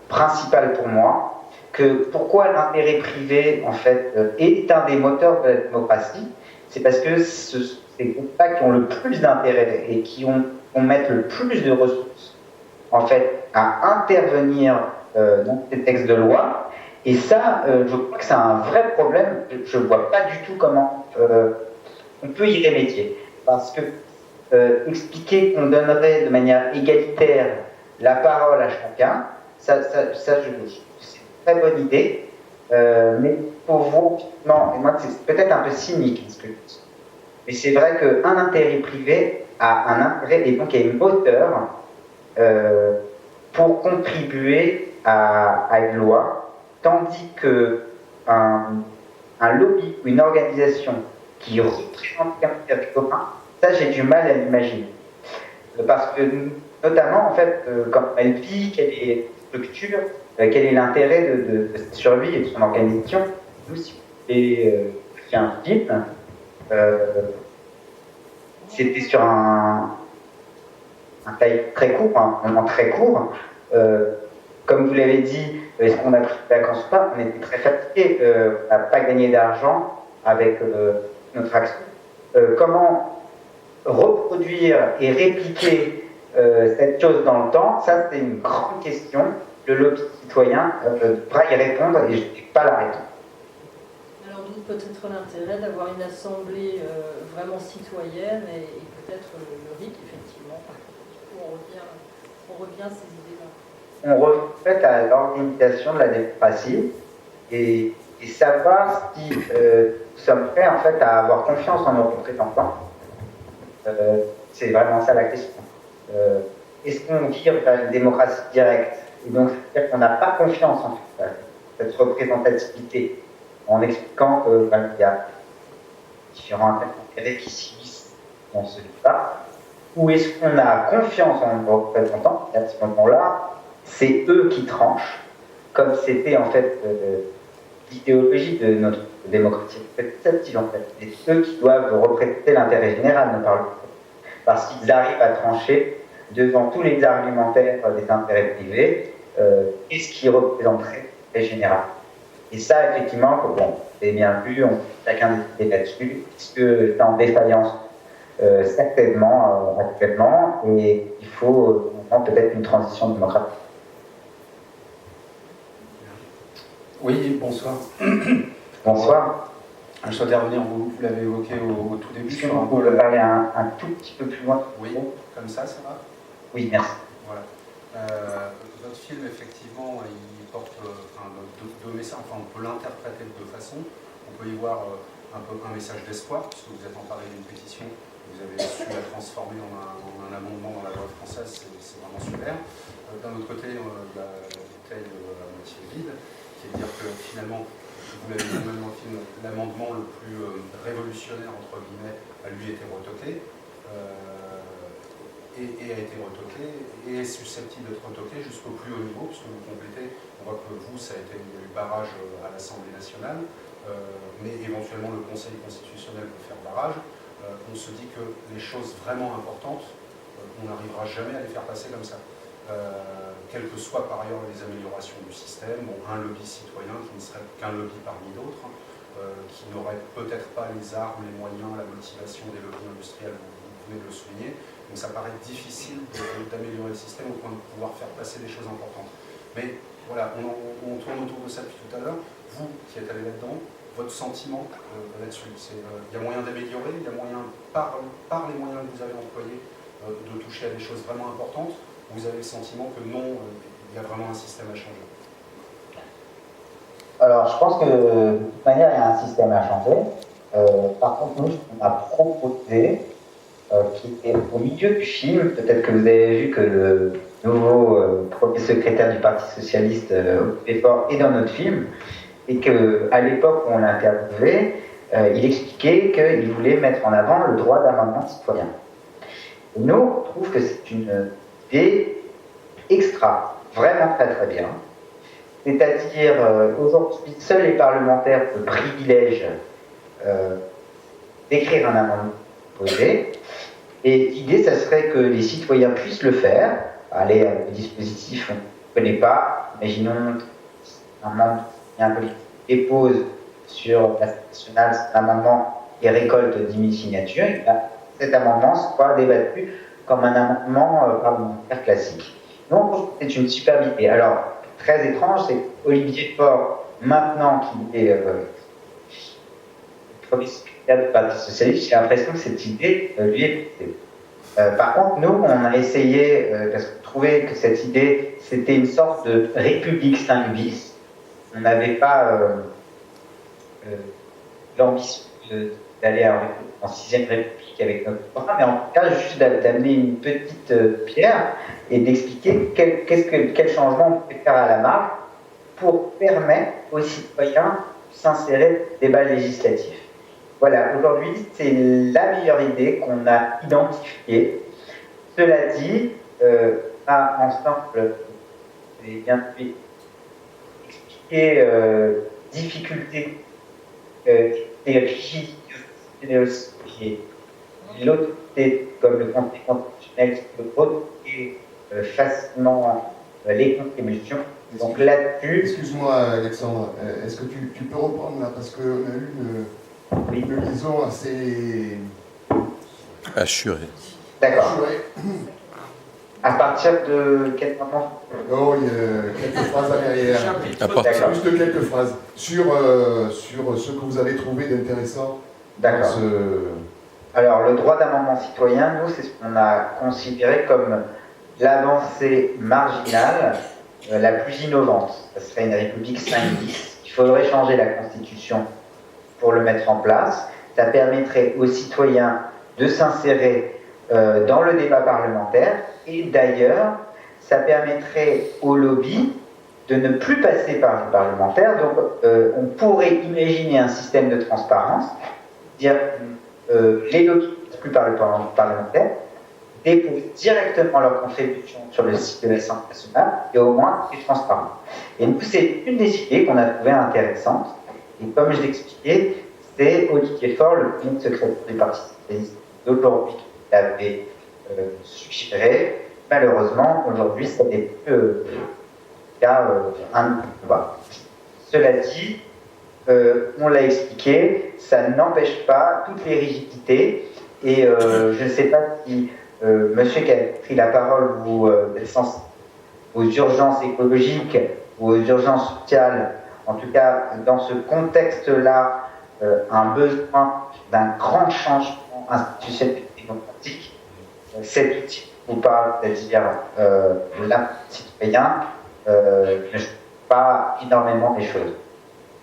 principal pour moi, que pourquoi l'intérêt privé en fait est un des moteurs de la démocratie, c'est parce que c'est les groupes qui ont le plus d'intérêt et qui vont mettre le plus de ressources en fait à intervenir dans ces textes de loi. Et ça, je crois que c'est un vrai problème. Je ne vois pas du tout comment on peut y remédier, parce que expliquer qu'on donnerait de manière égalitaire la parole à chacun, ça c'est une très bonne idée, mais pour vous, non, et moi c'est peut-être un peu cynique ce que je dis, mais c'est vrai qu'un intérêt privé a un intérêt et donc il y a une hauteur pour contribuer à une loi, tandis que un lobby ou une organisation qui représente l'intérêt commun, ça j'ai du mal à l'imaginer. Parce que notamment, en fait, quand elle vit, quelle est la structure, quel est l'intérêt de cette survie et de son organisation. Nous, si vous avez fait un film, c'était sur un taille très court, un moment très court. Comme vous l'avez dit, est-ce qu'on a pris des vacances ou pas? On était très fatigués, on n'a pas gagné d'argent avec notre action. Comment reproduire et répliquer cette chose dans le temps, ça c'est une grande question. Le lobby citoyen devra y répondre et je n'ai pas la réponse. Alors d'où peut-être l'intérêt d'avoir une assemblée vraiment citoyenne et peut-être le RIC, effectivement. On revient à ces idées-là. On revient à l'organisation de la démocratie et savoir si nous sommes prêts en fait à avoir confiance en nos représentants. C'est vraiment ça la question. Est-ce qu'on vire vers une démocratie directe? Et donc, c'est-à-dire qu'on n'a pas confiance en fait, cette représentativité, en expliquant qu'il y a différents intérêts qui s'y dans ce débat. ou est-ce qu'on a confiance en nos représentants? Et à ce moment-là, c'est eux qui tranchent, comme c'était en fait l'idéologie de notre démocratie représentative en fait. C'est eux qui doivent représenter l'intérêt général, ne parlons pas. Parce qu'ils arrivent à trancher devant tous les argumentaires des intérêts privés, qu'est-ce qui représenterait l'intérêt général. Et ça, effectivement, bon, vous avez bien vu, on chacun décidé là-dessus, est-ce que c'est en défaillance certainement actuellement, et il faut peut-être une transition démocratique. Oui, bonsoir. Bonsoir. Je souhaitais revenir, vous l'avez évoqué au tout début. Est-ce que vous pouvez parler un tout petit peu plus loin? Oui, comme ça va? Oui, merci. Voilà. Votre film, effectivement, il porte deux messages, enfin on peut l'interpréter de deux façons. On peut y voir un message d'espoir, puisque vous êtes emparé d'une pétition, vous avez su la transformer en un amendement dans la loi française, c'est vraiment super. D'un autre côté, il y a la bouteille à moitié vide, qui est de dire que finalement, vous l'avez dit même dans le film, l'amendement le plus révolutionnaire, entre guillemets, a lui été retoqué, et a été retoqué, et est susceptible d'être retoqué jusqu'au plus haut niveau, puisque vous complétez, on voit que vous, ça a été le barrage à l'Assemblée nationale, mais éventuellement le Conseil constitutionnel peut faire barrage. On se dit que les choses vraiment importantes, on n'arrivera jamais à les faire passer comme ça. Quelles que soient par ailleurs les améliorations du système, bon, un lobby citoyen qui ne serait qu'un lobby parmi d'autres, qui n'aurait peut-être pas les armes, les moyens, la motivation des lobbies industriels, vous venez de le souligner. Donc ça paraît difficile d'améliorer le système au point de pouvoir faire passer des choses importantes. Mais voilà, on tourne autour de ça depuis tout à l'heure. Vous qui êtes allé là-dedans, votre sentiment là-dessus, il y a moyen d'améliorer, il y a moyen, par les moyens que vous avez employés, de toucher à des choses vraiment importantes. Vous avez le sentiment que non, il y a vraiment un système à changer? Alors, je pense que de toute manière, il y a un système à changer. Par contre, nous, ce qu'on a proposé, qui est au milieu du film, peut-être que vous avez vu que le nouveau premier secrétaire du Parti Socialiste fort est dans notre film, et qu'à l'époque où on l'a interviewé, il expliquait qu'il voulait mettre en avant le droit d'amendement citoyen. Et nous, on trouve que c'est une idée extra, vraiment très très bien. C'est-à-dire, aujourd'hui, seuls les parlementaires ont le privilège d'écrire un amendement proposé. Et l'idée, ça serait que les citoyens puissent le faire. Aller à le dispositif, on ne connaît pas. Imaginons un membre politique dépose sur la nationale un amendement et récolte 10 000 signatures. Et bien, cet amendement sera débattu comme un amendement parlementaire classique. Donc, c'est une superbe idée. Alors, très étrange, c'est qu'Olivier Faure, maintenant qu'il est premier secrétaire du Parti Socialiste, j'ai l'impression que cette idée lui est portée. Par contre, nous, on a essayé, parce qu'on trouvait que cette idée, c'était une sorte de République 5 bis. On n'avait pas l'ambition d'aller en 6e République avec notre programme, mais en tout cas, juste d'amener une petite pierre et d'expliquer quel changement on peut faire à la marge pour permettre aux citoyens de s'insérer dans le débat législatif. Voilà, aujourd'hui, c'est la meilleure idée qu'on a identifiée. Cela dit, ensemble, j'ai bien pu expliquer difficultés et rigidité qui est l'autorité comme le Conseil constitutionnel qui peut bloquer facilement les contributions. Donc là-dessus... Excuse-moi Alexandre, est-ce que tu peux reprendre là, parce qu'on a eu une liaison assez... Assuré. D'accord. À partir de quel moment? Oh, il y a quelques phrases derrière. Juste quelques phrases sur ce que vous avez trouvé d'intéressant. D'accord. Alors, le droit d'amendement citoyen, nous, c'est ce qu'on a considéré comme l'avancée marginale la plus innovante. Ce serait une République 5-10. Il faudrait changer la Constitution pour le mettre en place. Ça permettrait aux citoyens de s'insérer dans le débat parlementaire, et d'ailleurs, ça permettrait aux lobbies de ne plus passer par le parlementaire. Donc, on pourrait imaginer un système de transparence, dire les lobbies ne passent plus par le parlementaire, déposent directement leur contribution sur le site de l'Assemblée nationale et au moins c'est transparent. Et nous, c'est une des idées qu'on a trouvée intéressante. Et comme je l'expliquais, c'est Olivier Faure, le premier secrétaire du Parti socialiste d'aujourd'hui, qui l'avait suggéré. Malheureusement, aujourd'hui, ça n'est plus le cas un débat. Cela dit, on l'a expliqué, ça n'empêche pas toutes les rigidités. Et je ne sais pas si monsieur qui a pris la parole vous êtes sensible aux urgences écologiques ou aux urgences sociales. En tout cas, dans ce contexte-là, un besoin d'un grand changement institutionnel et démocratique. Cet outil vous parle, c'est-à-dire l'impact citoyen, ne change pas énormément les choses.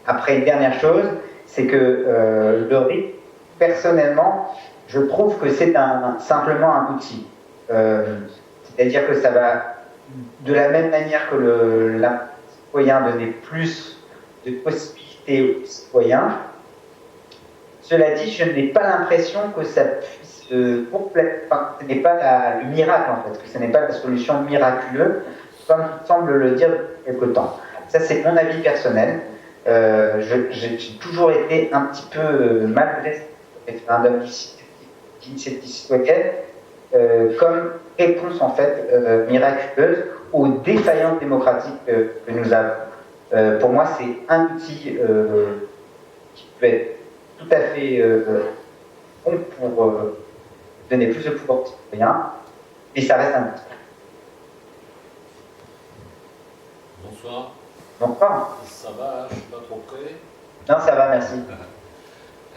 Après, une dernière chose, c'est que le RIC, personnellement, je trouve que c'est simplement un outil. C'est-à-dire que ça va, de la même manière que l'impact citoyen donnait plus de possibilités aux citoyens. Cela dit, je n'ai pas l'impression que ça puisse enfin, ce n'est pas le miracle en fait, que ce n'est pas la solution miraculeuse, comme semble le dire depuis quelque temps. Ça, c'est mon avis personnel. J'ai toujours été un petit peu malgré ce référendum d'initiative citoyenne comme réponse en fait miraculeuse aux défaillances démocratiques que nous avons. Pour moi, c'est un outil qui peut être tout à fait bon pour donner plus de pouvoir aux citoyens, mais ça reste un outil. Bonsoir. Bonsoir. Ça va, je ne suis pas trop près. Non, ça va, merci.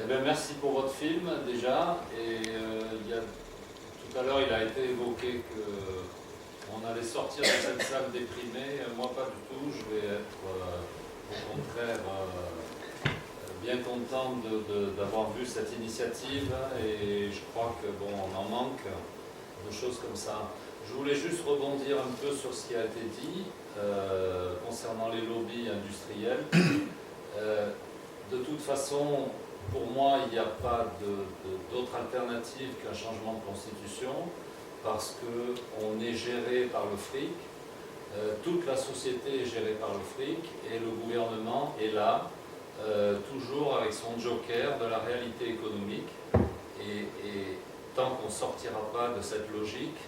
Eh bien, merci pour votre film déjà. Et tout à l'heure, il a été évoqué qu'on allait sortir de cette salle déprimée. Moi, pas du tout. Je vais être au contraire bien content d'avoir vu cette initiative. Et je crois que bon, on en manque de choses comme ça. Je voulais juste rebondir un peu sur ce qui a été dit concernant les lobbies industriels. De toute façon, pour moi, il n'y a pas d'autre alternative qu'un changement de constitution parce qu'on est géré par le fric, toute la société est gérée par le fric et le gouvernement est là, toujours avec son joker de la réalité économique. Et tant qu'on ne sortira pas de cette logique,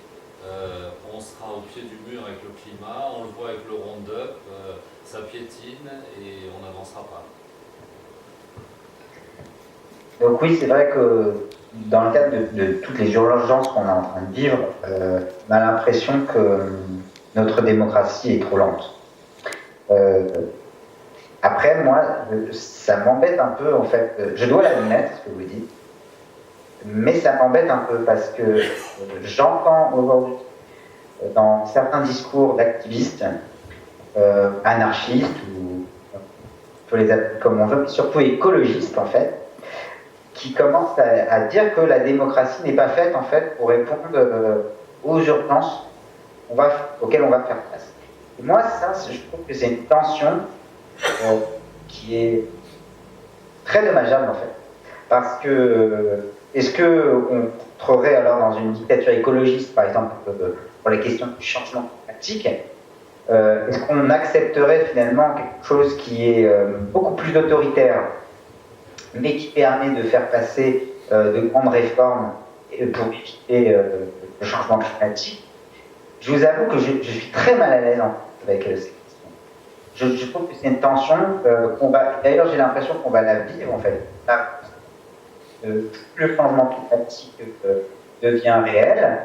on sera au pied du mur avec le climat, on le voit avec le Roundup, ça piétine et on n'avancera pas. Donc oui, c'est vrai que dans le cadre de toutes les urgences qu'on est en train de vivre, on a l'impression que notre démocratie est trop lente. Après, moi, ça m'embête un peu, en fait, je dois l'admettre, ce que vous dites, mais ça m'embête un peu parce que j'entends aujourd'hui dans certains discours d'activistes, anarchistes, ou on peut les appeler comme on veut, mais surtout écologistes en fait, qui commencent à dire que la démocratie n'est pas faite en fait pour répondre aux urgences auxquelles on va faire face. Et moi, ça, je trouve que c'est une tension qui est très dommageable en fait, parce que est-ce qu'on entrerait alors dans une dictature écologiste, par exemple, pour les questions du changement climatique? Est-ce qu'on accepterait finalement quelque chose qui est beaucoup plus autoritaire, mais qui permet de faire passer de grandes réformes pour éviter le changement climatique? Je vous avoue que je suis très mal à l'aise avec ces questions. Je trouve que c'est une tension qu'on va... D'ailleurs, j'ai l'impression qu'on va la vivre, en fait. Plus le changement climatique devient réel,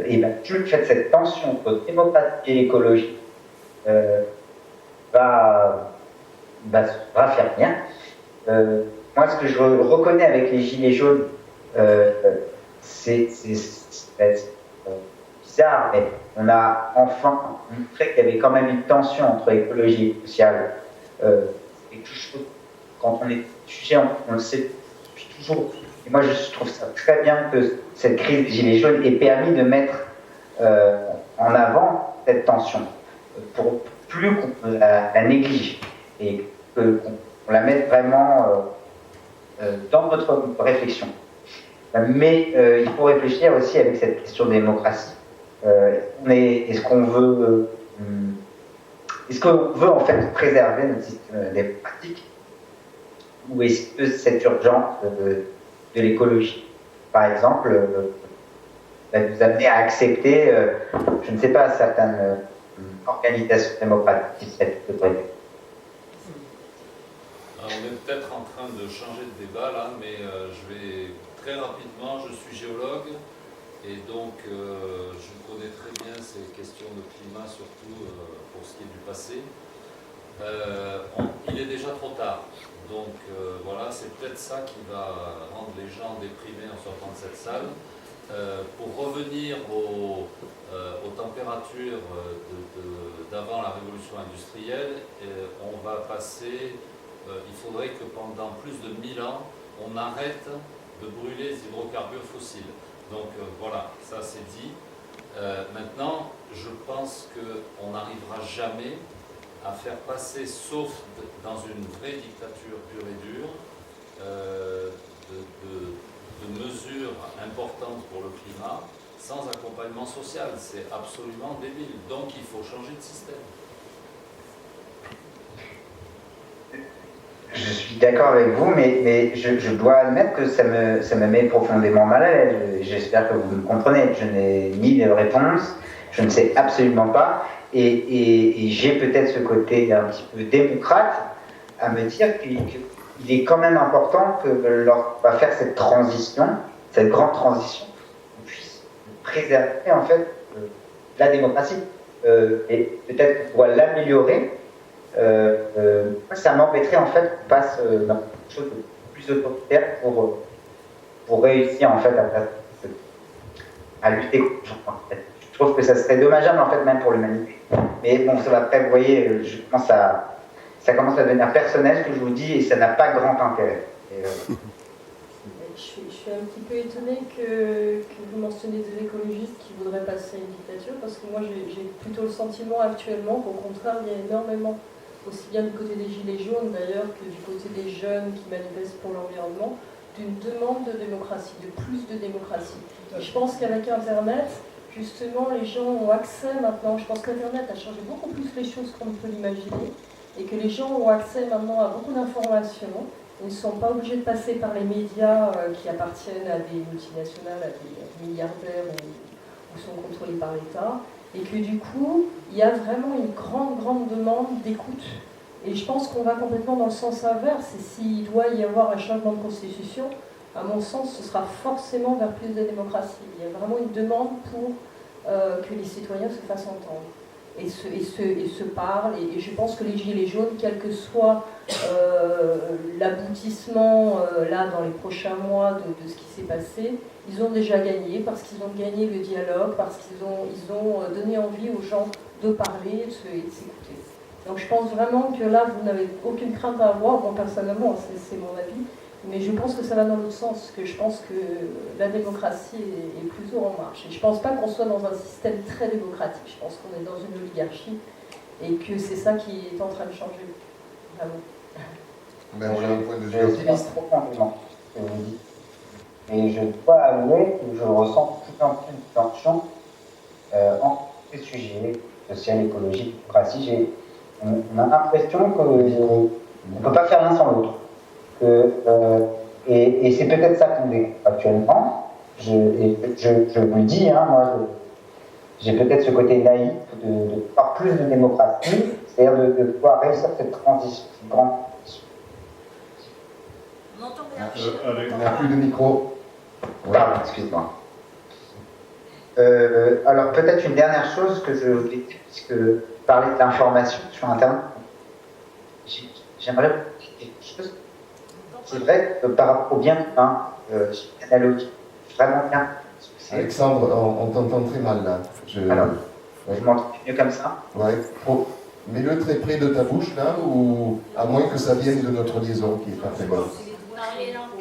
et bien plus le fait de cette tension entre démocratie et écologie va faire bien. Moi, ce que je reconnais avec les Gilets jaunes, c'est bizarre, mais on a enfin montré qu'il y avait quand même une tension entre écologie et sociale. C'est quelque chose, quand on est jugé, on le sait depuis toujours. Et moi, je trouve ça très bien que cette crise des Gilets jaunes ait permis de mettre en avant cette tension, pour plus qu'on la néglige et qu'on la mette vraiment dans notre réflexion. Mais il faut réfléchir aussi avec cette question de démocratie. Est-ce qu'on veut en fait préserver notre système démocratique, ou est-ce que cette urgence de l'écologie, par exemple, va nous amener à accepter, je ne sais pas, certaines organisations démocratiques qui seraient autoritaires? On est peut-être en train de changer de débat là, mais je vais très rapidement, je suis géologue et donc je connais très bien ces questions de climat, surtout pour ce qui est du passé. Il est déjà trop tard, donc voilà, c'est peut-être ça qui va rendre les gens déprimés en sortant de cette salle. Pour revenir aux températures d'avant la révolution industrielle, on va passer... il faudrait que pendant plus de 1000 ans, on arrête de brûler les hydrocarbures fossiles. Donc voilà, ça c'est dit. Maintenant, je pense qu'on n'arrivera jamais à faire passer, sauf dans une vraie dictature pure et dure, de mesures importantes pour le climat, sans accompagnement social. C'est absolument débile. Donc il faut changer de système. Je suis d'accord avec vous, mais je dois admettre que ça me met profondément mal à l'aise. J'espère que vous me comprenez. Je n'ai ni de réponse, je ne sais absolument pas. Et j'ai peut-être ce côté un petit peu démocrate à me dire qu'il est quand même important que lorsqu'on va faire cette transition, cette grande transition, on puisse préserver en fait la démocratie. Et peut-être qu'on doit l'améliorer. Ça m'embêterait en fait qu'on passe dans quelque chose de plus autoritaire pour réussir en fait à lutter contre. En fait. Je trouve que ça serait dommageable en fait même pour l'humanité. Mais bon, ça va après, vous voyez, ça commence à devenir personnel ce que je vous dis et ça n'a pas grand intérêt. Je suis un petit peu étonnée que vous mentionniez des écologistes qui voudraient passer à une dictature, parce que moi j'ai plutôt le sentiment actuellement qu'au contraire il y a énormément, aussi bien du côté des gilets jaunes d'ailleurs que du côté des jeunes qui manifestent pour l'environnement, d'une demande de démocratie, de plus de démocratie. Et je pense qu'avec Internet, justement, les gens ont accès maintenant, je pense qu'Internet a changé beaucoup plus les choses qu'on ne peut l'imaginer, et que les gens ont accès maintenant à beaucoup d'informations. Ils ne sont pas obligés de passer par les médias qui appartiennent à des multinationales, à des milliardaires ou sont contrôlés par l'État, et que du coup, il y a vraiment une grande demande d'écoute. Et je pense qu'on va complètement dans le sens inverse, et s'il doit y avoir un changement de constitution, à mon sens, ce sera forcément vers plus de démocratie. Il y a vraiment une demande pour que les citoyens se fassent entendre et se parlent. Et je pense que les gilets jaunes, quel que soit l'aboutissement là dans les prochains mois de ce qui s'est passé, ils ont déjà gagné, parce qu'ils ont gagné le dialogue, parce qu'ils ont donné envie aux gens de parler et de s'écouter. Donc je pense vraiment que là, vous n'avez aucune crainte à avoir. Bon, personnellement, c'est mon avis. Mais je pense que ça va dans l'autre sens, que je pense que la démocratie est plutôt en marche. Et je ne pense pas qu'on soit dans un système très démocratique. Je pense qu'on est dans une oligarchie et que c'est ça qui est en train de changer. Vraiment. Mais on a un point de vue. J'utilise profondément ce que vous dites. Et je dois avouer que je ressens tout un peu une tension en ces sujets, social, écologique, démocratie. On a l'impression qu'on ne peut pas faire l'un sans l'autre. Et c'est peut-être ça qu'on est actuellement. Je vous le dis, hein, moi, j'ai peut-être ce côté naïf de pouvoir plus de démocratie, c'est-à-dire de pouvoir réussir cette transition, cette grande transition. On entend rien. On n'a plus de micro. Pardon, excuse-moi. Alors peut-être une dernière chose que je voulais dire, puisque parler de l'information sur Internet, j'aimerais vous dire quelque chose. C'est vrai que par rapport au bien commun, j'ai une analogie vraiment bien. Alexandre, on t'entend très mal là. Alors, je m'entends mieux comme ça. Ouais. Mets-le très près de ta bouche là, ou à moins que ça vienne de notre liaison qui est pas très bonne.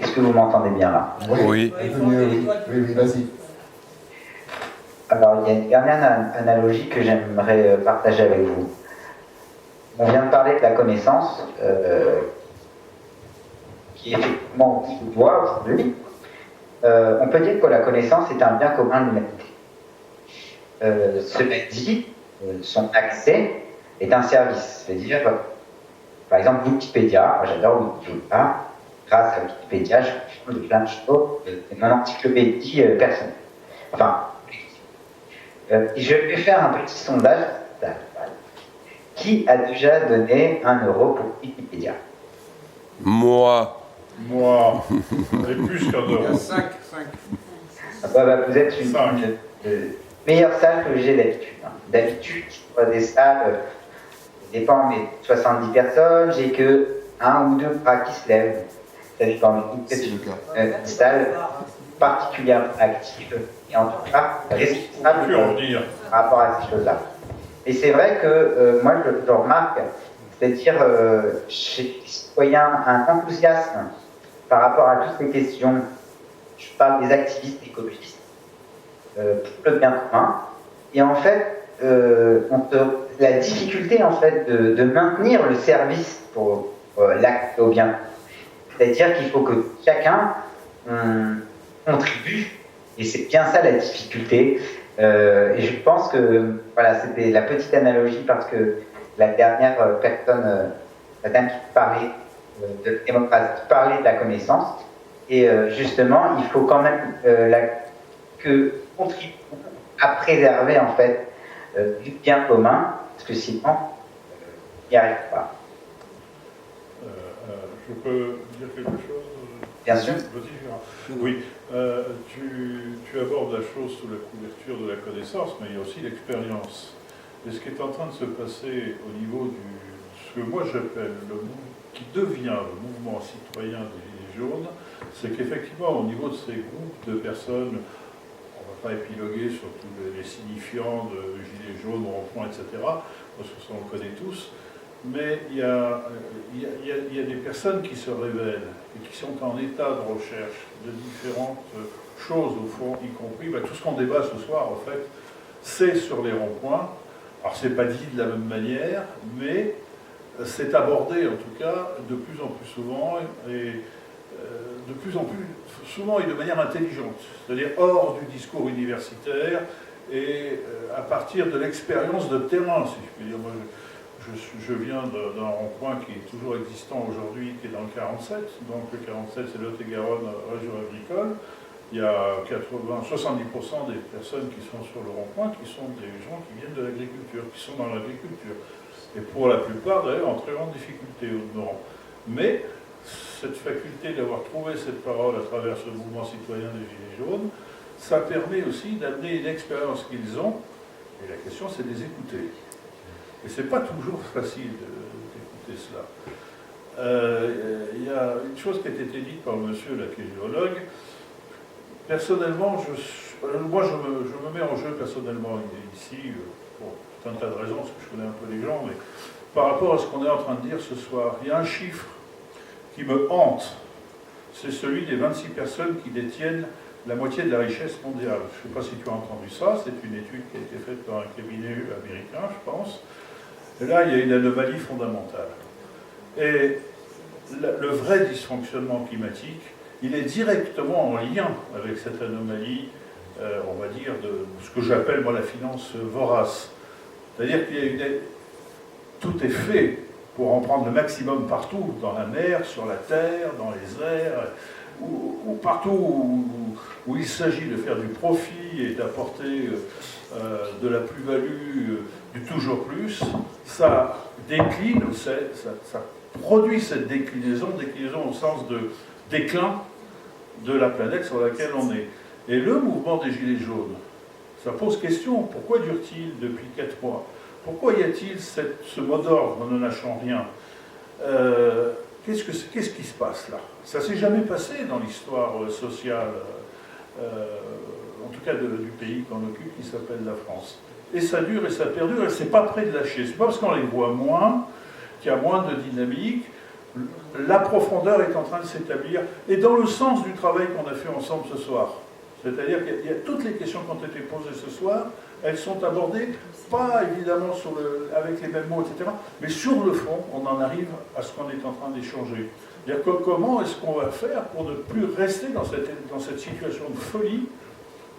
Est-ce que vous m'entendez bien là? Oui, un peu mieux, oui. Oui, vas-y. Alors, il y a une dernière analogie que j'aimerais partager avec vous. On vient de parler de la connaissance, qui est effectivement au bout du doigt aujourd'hui, on peut dire que la connaissance est un bien commun de l'humanité. Cela dit, son accès est un service. C'est-à-dire, par exemple, Wikipédia, moi j'adore Wikipédia, grâce à Wikipédia, je fais plein de choses, c'est mon encyclopédie personnelle. Enfin, je vais faire un petit sondage. Qui a déjà donné 1 € pour Wikipédia? Moi. Moi. Et plus qu'un euro. Il y a 5. Vous êtes une meilleure salle que j'ai d'habitude. D'habitude, je vois des salles, ça dépend, mais 70 personnes, j'ai que 1 ou 2 bras qui se lèvent. Ça dépend, mais une salle particulièrement active et en tout cas responsable par rapport à ces choses-là. Et c'est vrai que moi je remarque, c'est-à-dire chez les citoyens, un enthousiasme par rapport à toutes ces questions. Je parle des activistes écologistes pour le bien commun. Et en fait, la difficulté en fait de maintenir le service pour l'accès au bien. C'est-à-dire qu'il faut que chacun contribue. Et c'est bien ça la difficulté. Et je pense que voilà, c'était la petite analogie parce que la dernière personne, la dame qui parlait de la démocratie, parlait de la connaissance. Et justement, il faut quand même que contribuer à préserver en fait du bien commun, parce que sinon, il n'y arrive pas. Je peux dire quelque chose? Bien sûr. Oui, tu abordes la chose sous la couverture de la connaissance, mais il y a aussi l'expérience. Et ce qui est en train de se passer au niveau ce que moi j'appelle qui devient le mouvement citoyen des Gilets jaunes, c'est qu'effectivement, au niveau de ces groupes de personnes, on ne va pas épiloguer sur tous les signifiants de Gilets jaunes, rond-point, etc., parce que ça on le connaît tous, mais il y a des personnes qui se révèlent et qui sont en état de recherche de différentes choses, au fond, y compris tout ce qu'on débat ce soir, en fait, c'est sur les ronds-points. Alors, c'est pas dit de la même manière, mais c'est abordé, en tout cas, de plus en plus souvent, et de plus en plus souvent et de manière intelligente, c'est-à-dire hors du discours universitaire et à partir de l'expérience de terrain, si je puis dire. Moi, je viens d'un rond-point qui est toujours existant aujourd'hui, qui est dans le 47. Donc le 47, c'est Lot-et-Garonne, région agricole. Il y a 70% des personnes qui sont sur le rond-point qui sont des gens qui viennent de l'agriculture, qui sont dans l'agriculture. Et pour la plupart, d'ailleurs, en très grande difficulté au demeurant. Mais cette faculté d'avoir trouvé cette parole à travers ce mouvement citoyen des Gilets jaunes, ça permet aussi d'amener une expérience qu'ils ont. Et la question, c'est de les écouter. Et ce n'est pas toujours facile d'écouter cela. Il y a une chose qui a été dite par le monsieur, là, qui est géologue. Personnellement, moi je me mets en jeu personnellement ici, pour tout un tas de raisons, parce que je connais un peu les gens, mais par rapport à ce qu'on est en train de dire ce soir, il y a un chiffre qui me hante. C'est celui des 26 personnes qui détiennent la moitié de la richesse mondiale. Je ne sais pas si tu as entendu ça, c'est une étude qui a été faite par un cabinet américain, je pense. Et là, il y a une anomalie fondamentale. Et le vrai dysfonctionnement climatique, il est directement en lien avec cette anomalie, on va dire, de ce que j'appelle, moi, la finance vorace. C'est-à-dire que tout est fait pour en prendre le maximum partout, dans la mer, sur la terre, dans les airs, ou partout où il s'agit de faire du profit et d'apporter de la plus-value, du toujours plus, ça décline, ça produit cette déclinaison au sens de déclin de la planète sur laquelle on est. Et le mouvement des Gilets jaunes, ça pose question, pourquoi dure-t-il depuis 4 mois? Pourquoi y a-t-il ce mot d'ordre ne lâchant rien? Qu'est-ce qui se passe là? Ça ne s'est jamais passé dans l'histoire sociale, en tout cas du pays qu'on occupe, qui s'appelle la France. Et ça dure et ça perdure, et c'est pas près de lâcher. C'est pas parce qu'on les voit moins, qu'il y a moins de dynamique. La profondeur est en train de s'établir, et dans le sens du travail qu'on a fait ensemble ce soir. C'est-à-dire qu'il y a toutes les questions qui ont été posées ce soir, elles sont abordées, pas évidemment avec les mêmes mots, etc., mais sur le fond, on en arrive à ce qu'on est en train d'échanger. C'est-à-dire comment est-ce qu'on va faire pour ne plus rester dans cette situation de folie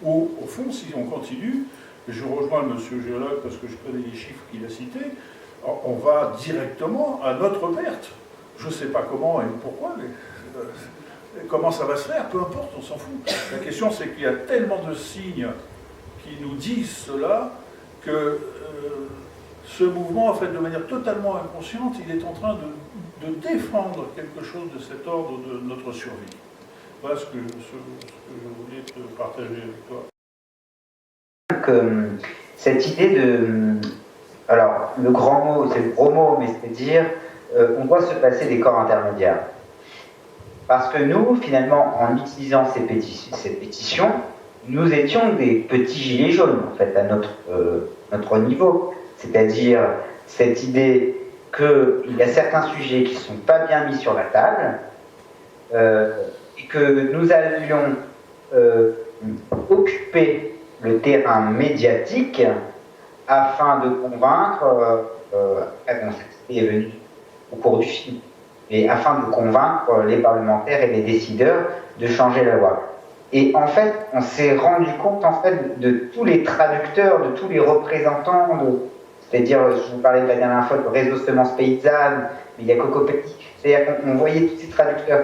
où, au fond, si on continue, et je rejoins le monsieur géologue parce que je connais les chiffres qu'il a cités, on va directement à notre perte. Je ne sais pas comment et pourquoi, mais comment ça va se faire, peu importe, on s'en fout. La question, c'est qu'il y a tellement de signes qui nous disent cela que ce mouvement, en fait, de manière totalement inconsciente, il est en train de défendre quelque chose de cet ordre de notre survie. Voilà ce que je voulais te partager avec toi. Cette idée de... Alors, le grand mot, c'est le gros mot, mais c'est-à-dire, on doit se passer des corps intermédiaires. Parce que nous, finalement, en utilisant ces pétitions, nous étions des petits gilets jaunes, en fait, à notre niveau. C'est-à-dire, cette idée qu'il y a certains sujets qui ne sont pas bien mis sur la table, et que nous allions occuper le terrain médiatique afin de convaincre, c'était venu au cours du film, mais afin de convaincre les parlementaires et les décideurs de changer la loi. Et en fait, on s'est rendu compte en fait de tous les traducteurs, de tous les représentants, c'est-à-dire, je vous parlais de la dernière fois de réseau Semences Paysannes, mais il y a Cocopédie, c'est-à-dire qu'on voyait tous ces traducteurs.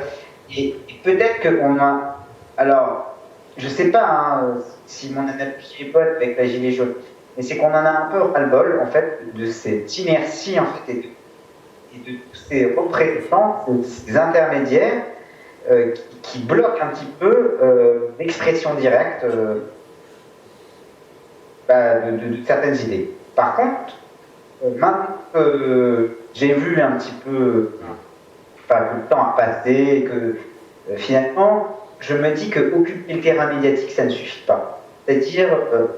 Et peut-être qu'on a... Alors, je ne sais pas hein, si mon analogie est bonne avec la gilet jaune, mais c'est qu'on en a un peu ras-le-bol, en fait, de cette inertie, en fait, et de tous ces représentants, ces intermédiaires, qui bloquent un petit peu l'expression directe de certaines idées. Par contre, maintenant que j'ai vu un petit peu, que le temps a passé, et que finalement, je me dis que occuper le terrain médiatique, ça ne suffit pas. C'est-à-dire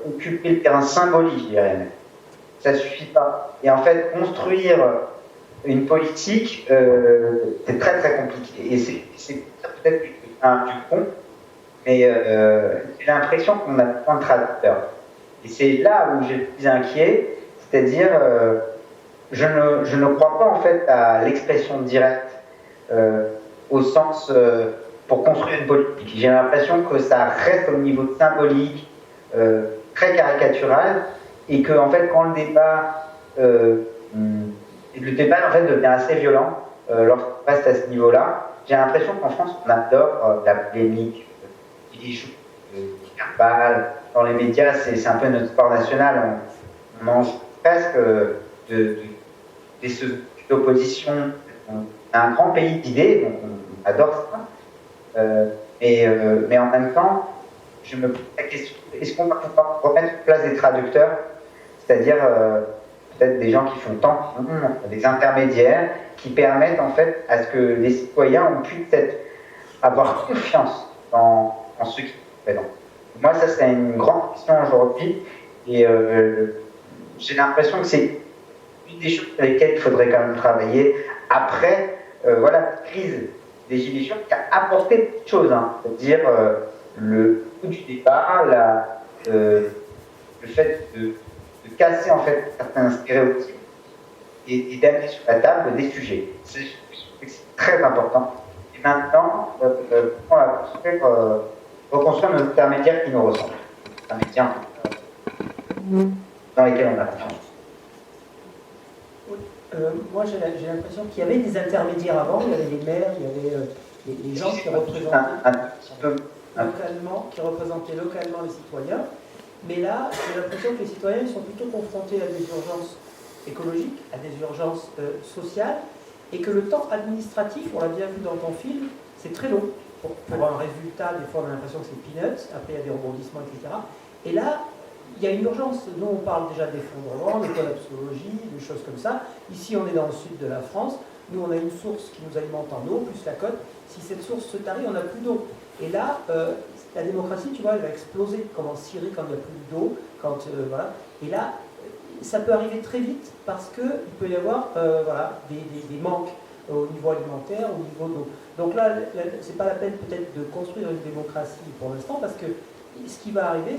occuper le terrain symbolique, je dirais même. Ça ne suffit pas. Et en fait, construire une politique, c'est très très compliqué. Et c'est peut-être du con, mais j'ai l'impression qu'on a besoin de traducteurs. Et c'est là où j'ai le plus inquiet, c'est-à-dire, je ne crois pas en fait à l'expression directe au sens pour construire une politique. J'ai l'impression que ça reste au niveau symbolique, très caricatural, et que en fait, quand le débat en fait devient assez violent lorsqu'on reste à ce niveau-là, j'ai l'impression qu'en France, on adore la polémique, les choses verbales. Dans les médias, c'est un peu notre sport national. On mange presque d'opposition. On a un grand pays d'idées, donc on adore ça. Mais en même temps, je me pose la question, est-ce qu'on va pouvoir remettre en place des traducteurs, c'est-à-dire peut-être des gens qui font tant, des intermédiaires, qui permettent en fait à ce que les citoyens puissent avoir confiance en ceux qui sont présents. Moi, ça c'est une grande question aujourd'hui, et j'ai l'impression que c'est une des choses sur lesquelles il faudrait quand même travailler après voilà, la crise des Gilets jaunes qui a apporté beaucoup de choses, hein. C'est-à-dire le coût du débat, le fait de casser en fait certains stéréotypes et d'amener sur la table des sujets. C'est très important. Et maintenant, on va reconstruire nos intermédiaires qui nous ressemblent. Intermédiaires dans lesquels on a confiance. Moi, j'ai l'impression qu'il y avait des intermédiaires avant. Il y avait les maires, il y avait les gens qui représentaient localement les citoyens. Mais là, j'ai l'impression que les citoyens ils sont plutôt confrontés à des urgences écologiques, à des urgences sociales, et que le temps administratif, on l'a bien vu dans ton film, c'est très long. Pour un résultat, des fois on a l'impression que c'est peanuts, après il y a des rebondissements, etc. Et là, il y a une urgence. Nous, on parle déjà d'effondrement, de collapsologie, de choses comme ça. Ici, on est dans le sud de la France. Nous, on a une source qui nous alimente en eau, plus la côte. Si cette source se tarit, on n'a plus d'eau. Et là, la démocratie, tu vois, elle va exploser, comme en Syrie, quand il n'y a plus d'eau. Voilà. Et là, ça peut arriver très vite, parce qu'il peut y avoir voilà, des manques au niveau alimentaire, au niveau d'eau. Donc là, c'est pas la peine peut-être de construire une démocratie pour l'instant, parce que ce qui va arriver,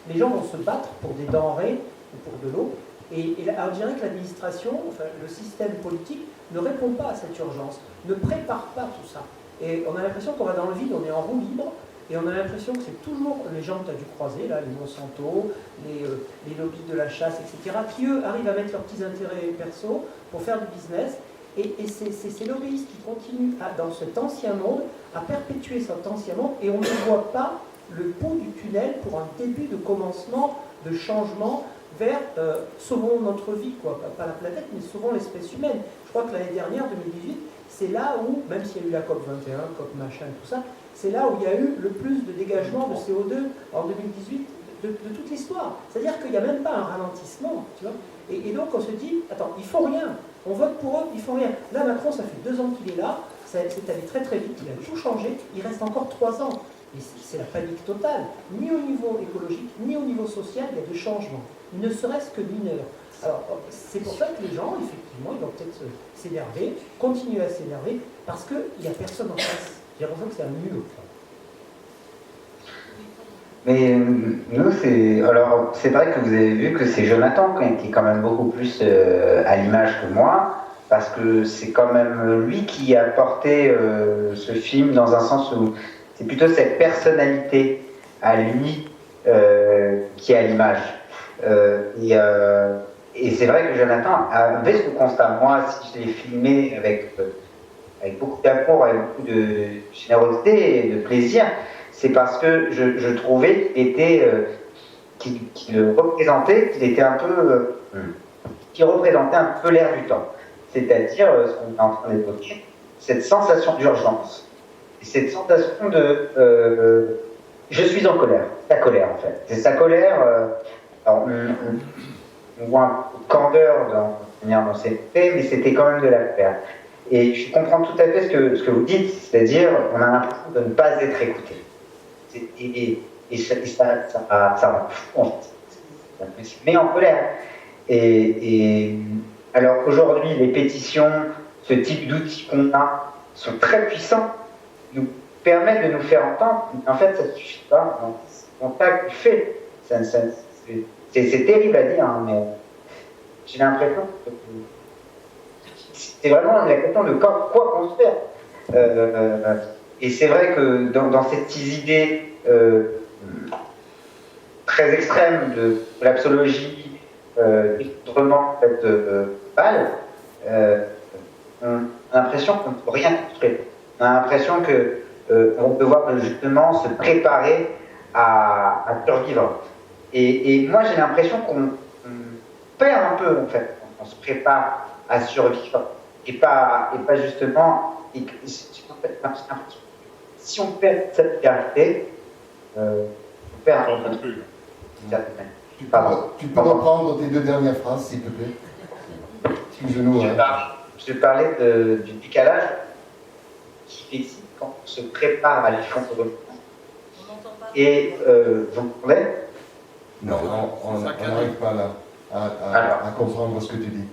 les gens vont se battre pour des denrées ou pour de l'eau. Et alors, je dirais que l'administration, enfin, le système politique, ne répond pas à cette urgence, ne prépare pas tout ça. Et on a l'impression qu'on va dans le vide, on est en roue libre, et on a l'impression que c'est toujours les gens que tu as dû croiser, là, les Monsanto, les lobbies de la chasse, etc., qui, eux, arrivent à mettre leurs petits intérêts perso pour faire du business. Et c'est ces lobbyistes qui continuent, dans cet ancien monde, à perpétuer cet ancien monde, et on ne voit pas le bout du tunnel pour un début de commencement, de changement vers sauvons notre vie, quoi. Pas la planète, mais sauvons l'espèce humaine. Je crois que l'année dernière, 2018, c'est là où, même s'il y a eu la COP 21, COP machin, tout ça, c'est là où il y a eu le plus de dégagement de CO2 en 2018 de toute l'histoire. C'est-à-dire qu'il n'y a même pas un ralentissement, tu vois. Et donc on se dit, attends, il faut rien. On vote pour eux, il faut rien. Là, Macron, ça fait 2 ans qu'il est là, c'est allé très très vite, il a tout changé, il reste encore 3 ans. Et c'est la panique totale. Ni au niveau écologique, ni au niveau social, il y a de changements. Ne serait-ce que mineurs. Alors, c'est pour ça que les gens, effectivement, ils vont peut-être s'énerver, continuer à s'énerver, parce qu'il n'y a personne en face. J'ai l'impression que c'est un mur. Mais nous, c'est vrai que vous avez vu que c'est Jonathan qui est quand même beaucoup plus à l'image que moi, parce que c'est quand même lui qui a porté ce film dans un sens où c'est plutôt cette personnalité à lui qui est à l'image. Et c'est vrai que Jonathan avait ce constat. Moi, si je l'ai filmé avec beaucoup d'amour, avec beaucoup de générosité et de plaisir, c'est parce que je trouvais qu'il le représentait, qu'il représentait un peu l'air du temps. C'est-à-dire, ce qu'on est en train d'évoquer, cette sensation d'urgence, cette sensation de je suis en colère, sa colère en fait. C'est sa colère, alors on voit un peu de candeur dans la manière dont c'est fait, mais c'était quand même de la colère. Et je comprends tout à fait ce que vous dites, c'est-à-dire on a l'impression de ne pas être écouté. Et ça rend fou, en fait. Ça met en colère. Et alors aujourd'hui, les pétitions, ce type d'outils qu'on a, sont très puissants, nous permettent de nous faire entendre. En fait, ça ne suffit pas. C'est un contact du fait. C'est terrible à dire, hein, mais j'ai l'impression que c'est vraiment la question de quoi construire. Et c'est vrai que dans ces idées très extrêmes de l'absologie, d'effondrement en fait, on a l'impression qu'on ne peut rien construire. On a l'impression qu'on peut voir justement se préparer à survivre. Et moi j'ai l'impression qu'on perd un peu en fait. On se prépare à survivre et pas justement. Si on perd cette liberté, on perd un peu. Tu peux reprendre tes 2 dernières phrases, s'il te plaît. Excuse-nous. Je parlais du décalage qui existe quand on se prépare à l'effondrement. Et vous comprenez? Non, on n'arrive pas là à comprendre ce que tu dis.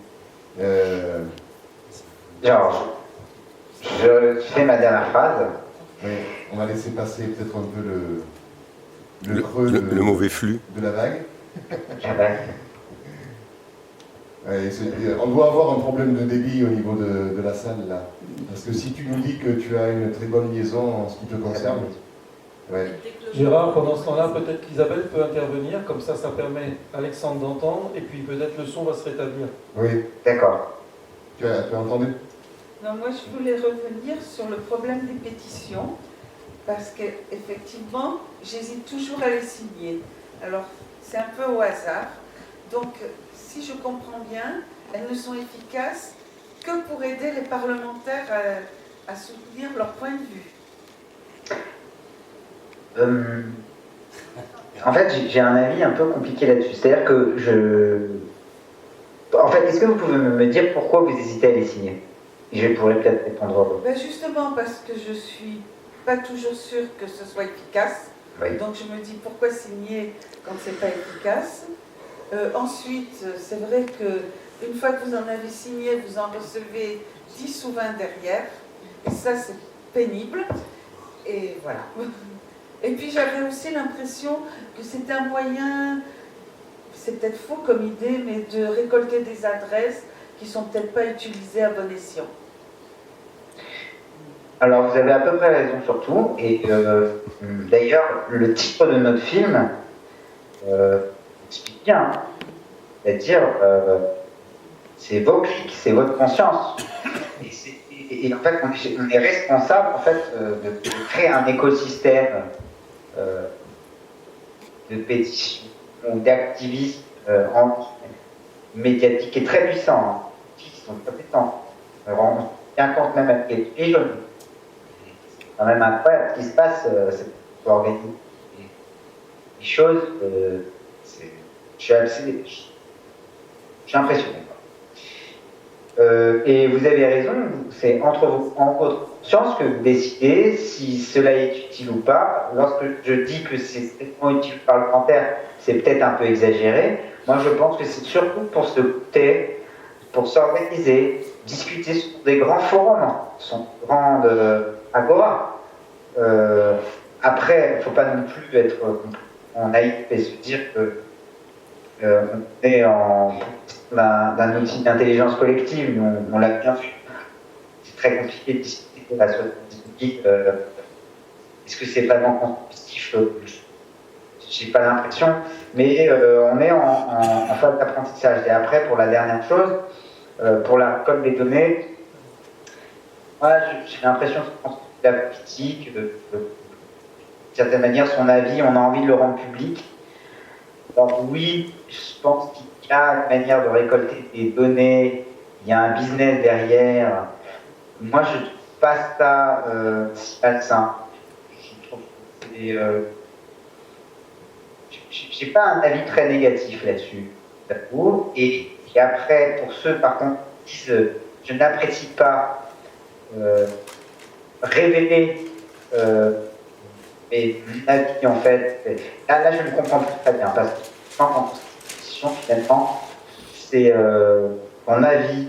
Genre, je fais ma dernière phrase. Oui, on va laisser passer peut-être un peu le creux le mauvais flux de la vague. On doit avoir un problème de débit au niveau de la salle là. Parce que si tu nous dis que tu as une très bonne liaison en ce qui te concerne. Ouais. Gérard, pendant ce temps-là, peut-être qu'Isabelle peut intervenir, comme ça permet à Alexandre d'entendre, et puis peut-être le son va se rétablir. Oui. D'accord. Tu as entendu? Non, moi je voulais revenir sur le problème des pétitions, parce qu'effectivement, j'hésite toujours à les signer. Alors, c'est un peu au hasard. Donc, si je comprends bien, elles ne sont efficaces que pour aider les parlementaires à soutenir leur point de vue. En fait, j'ai un avis un peu compliqué là-dessus. C'est-à-dire que En fait, est-ce que vous pouvez me dire pourquoi vous hésitez à les signer? Je pourrais peut-être répondre. Ben justement, parce que je suis pas toujours sûre que ce soit efficace. Oui. Donc je me dis pourquoi signer quand c'est pas efficace. Ensuite, c'est vrai que une fois que vous en avez signé, vous en recevez 10 ou 20 derrière. Et ça, c'est pénible. Et voilà. Et puis j'avais aussi l'impression que c'était un moyen, c'est peut-être faux comme idée, mais de récolter des adresses qui ne sont peut-être pas utilisées à bon escient. Alors vous avez à peu près raison sur tout, et d'ailleurs le titre de notre film explique bien, c'est-à-dire c'est vos clics, c'est votre conscience. Et en fait on est responsable en fait, de créer un écosystème de pétition ou d'activisme médiatique qui est très puissant, hein, qui sont compétents. On se tient compte même avec les jeunes. C'est quand même incroyable ce qui se passe, c'est pour organiser des choses. Je suis impressionné. Et vous avez raison, c'est en votre conscience que vous décidez si cela est utile ou pas. Lorsque je dis que c'est tellement utile parlementaire, c'est peut-être un peu exagéré. Moi, je pense que c'est surtout pour se goûter, pour s'organiser, discuter sur des grands forums, sur des grandes agora. Après, il ne faut pas non plus être naïf et se dire que on est d'un outil d'intelligence collective, nous, on l'a bien vu. C'est très compliqué de discuter de la société publique. Est-ce que c'est vraiment constructif? J'ai pas l'impression, mais on est en phase d'apprentissage. Et après, pour la dernière chose, pour la récolte des données, moi, j'ai l'impression que la politique, d'une certaine manière, son avis, on a envie de le rendre public. Alors oui, je pense qu'il y a une manière de récolter des données, il y a un business derrière. Moi, je ne trouve pas ça si malsain. Je trouve que j'ai pas un avis très négatif là-dessus. Et après, pour ceux, par contre, qui disent je n'apprécie pas révéler et mon avis, en fait, là je ne comprends plus très bien, parce que en constitution, finalement, c'est mon avis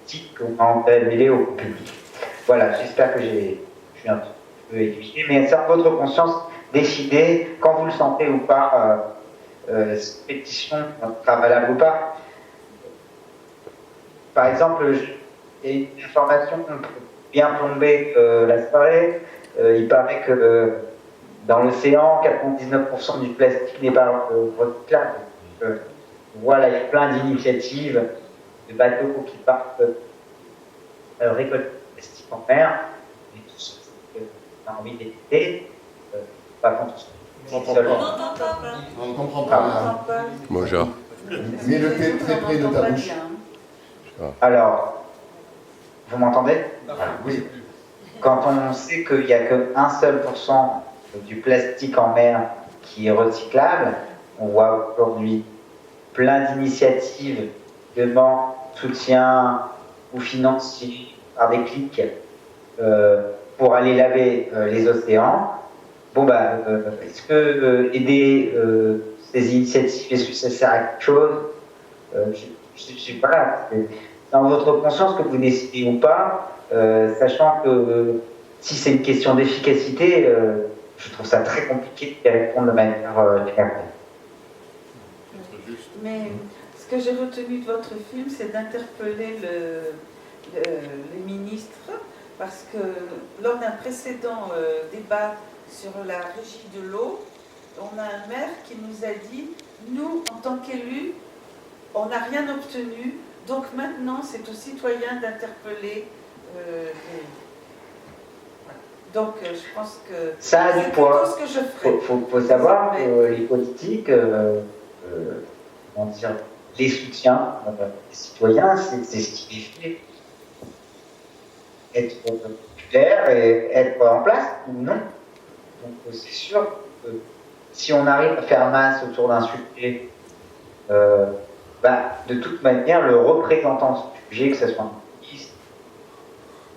type qu'on a révélé au public. Voilà, j'espère que je suis un peu aiguillé, mais c'est en votre conscience, décidez, quand vous le sentez ou pas, cette pétition sera valable ou pas. Par exemple, il y a une information bien plombée la soirée. Il paraît que dans l'océan, 99% du plastique n'est pas recyclable. Voilà, il y a plein d'initiatives de bateaux qui partent récolter le plastique en mer. Et tout ce qu'on a envie d'éviter, pas contre ça. On ne comprend pas. Bonjour. Mets le thé très près de ta bouche. Alors, vous m'entendez? Oui. Quand on sait qu'il n'y a que 1 seul % du plastique en mer qui est recyclable, on voit aujourd'hui plein d'initiatives de soutien ou financiers par des clics pour aller laver les océans. Bon, est-ce que aider ces initiatives, est-ce que ça sert à quelque chose? Je ne sais pas. C'est dans votre conscience que vous décidez ou pas. Sachant que si c'est une question d'efficacité, je trouve ça très compliqué de répondre de manière claire. Mais ce que j'ai retenu de votre film, c'est d'interpeller les ministres, parce que lors d'un précédent débat sur la régie de l'eau, on a un maire qui nous a dit « Nous, en tant qu'élus, on n'a rien obtenu, donc maintenant c'est aux citoyens d'interpeller Donc je pense que ça a du poids. Ce que je ferai. Faut savoir que les politiques, les soutiens des citoyens, c'est ce qui les fait être populaire et être en place ou non. Donc c'est sûr que si on arrive à faire masse autour d'un sujet, de toute manière, le représentant du sujet, que ce soit un ministre,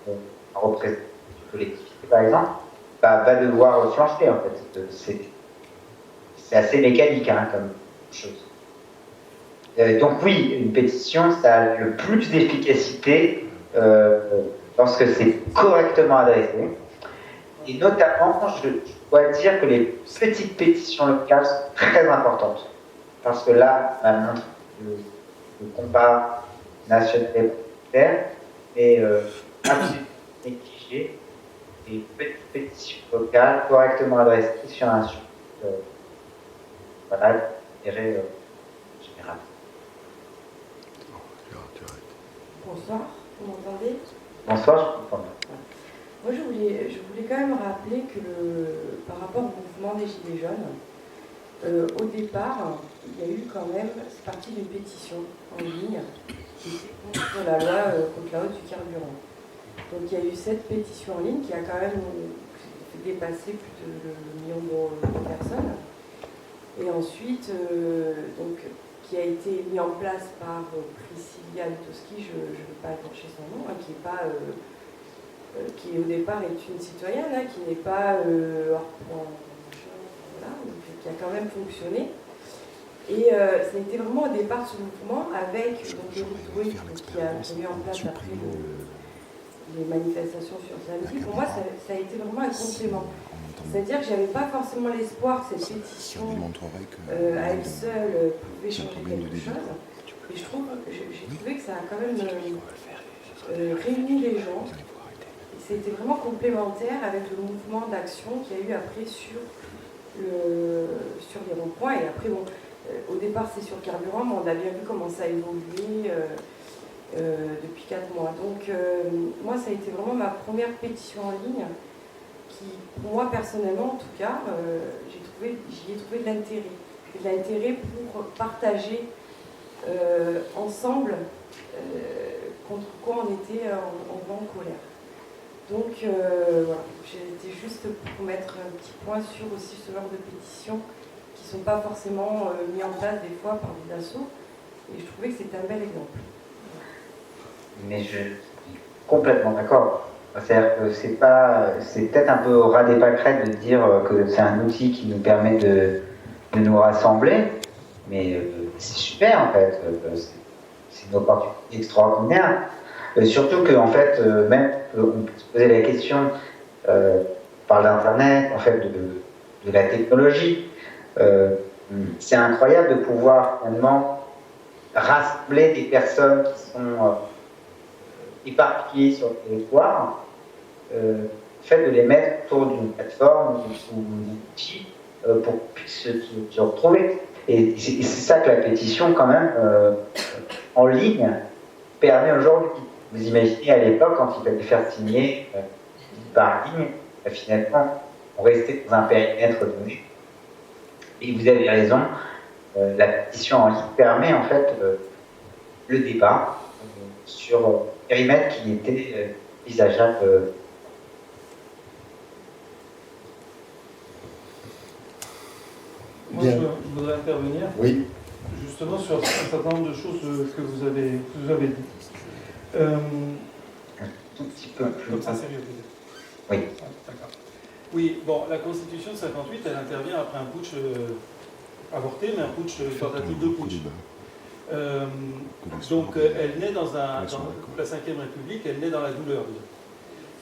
un représentant de collectivité par exemple, va devoir flancher en fait. C'est assez mécanique comme chose. Donc oui, une pétition, ça a le plus d'efficacité lorsque c'est correctement adressé Et notamment, je dois dire que les petites pétitions locales sont très importantes. Parce que là, on montre le combat national et planétaire est absolument négligé. Et petites pétitions locales correctement adressées sur un sujet voilà, d'intérêt général. Bonsoir, vous m'entendez? Bonsoir, je comprends. Moi, je voulais quand même rappeler que par rapport au mouvement des Gilets jaunes, au départ, il y a eu quand même, c'est parti d'une pétition en ligne qui était contre la loi contre la hausse du carburant. Donc il y a eu cette pétition en ligne qui a quand même fait dépasser plus de 1 million de personnes. Et ensuite, donc, qui a été mis en place par Priscilla Lutowski, je ne veux pas écorcher son nom, hein, qui au départ est une citoyenne, hein, qui n'est pas hors point, voilà, donc, qui a quand même fonctionné. Et ça a été vraiment au départ ce mouvement avec Éric Doué qui a mis en place après les manifestations sur samedi. Pour moi, ça a été vraiment un complément. C'est-à-dire que je n'avais pas forcément l'espoir que cette pétition à elle seule pouvait changer quelque chose. Et j'ai trouvé que ça a quand même réuni les gens. Et c'était vraiment complémentaire avec le mouvement d'action qu'il y a eu après sur les ronds-points. Et après, bon, au départ, c'est sur le carburant, mais on a bien vu comment ça a évolué depuis 4 mois. Donc, moi, ça a été vraiment ma première pétition en ligne qui, pour moi, personnellement, en tout cas, j'y ai trouvé de l'intérêt. De l'intérêt pour partager ensemble contre quoi on était en colère. Donc, voilà, j'étais juste pour mettre un petit point sur aussi ce genre de pétitions qui ne sont pas forcément mis en place des fois par des assos. Et je trouvais que c'était un bel exemple. Mais je suis complètement d'accord. C'est-à-dire que c'est peut-être un peu au ras des pâquerettes de dire que c'est un outil qui nous permet de nous rassembler, mais c'est super en fait. C'est une opportunité extraordinaire. Surtout qu'en fait, même on peut se poser la question par l'internet, en fait, de la technologie. C'est incroyable de pouvoir finalement rassembler des personnes qui sont éparpillées sur le territoire, fait de les mettre autour d'une plateforme ou d'un outil pour qu'on puisse se retrouver. Et c'est ça que la pétition, quand même, en ligne, permet aujourd'hui. Vous imaginez à l'époque, quand il fallait faire signer par ligne, finalement, on restait dans un périmètre donné. Et vous avez raison, la pétition en ligne permet en fait le débat sur un périmètre qui était envisageable. Moi, je voudrais intervenir. Oui. Justement sur un certain nombre de choses que vous avez dit. Un tout petit peu plus. Comme ça, c'est mieux. Oui. D'accord. Oui, bon, la Constitution de 58, elle intervient après un putsch avorté, mais un putsch, tentative de putsch. Donc, elle naît dans la Ve République, elle naît dans la douleur.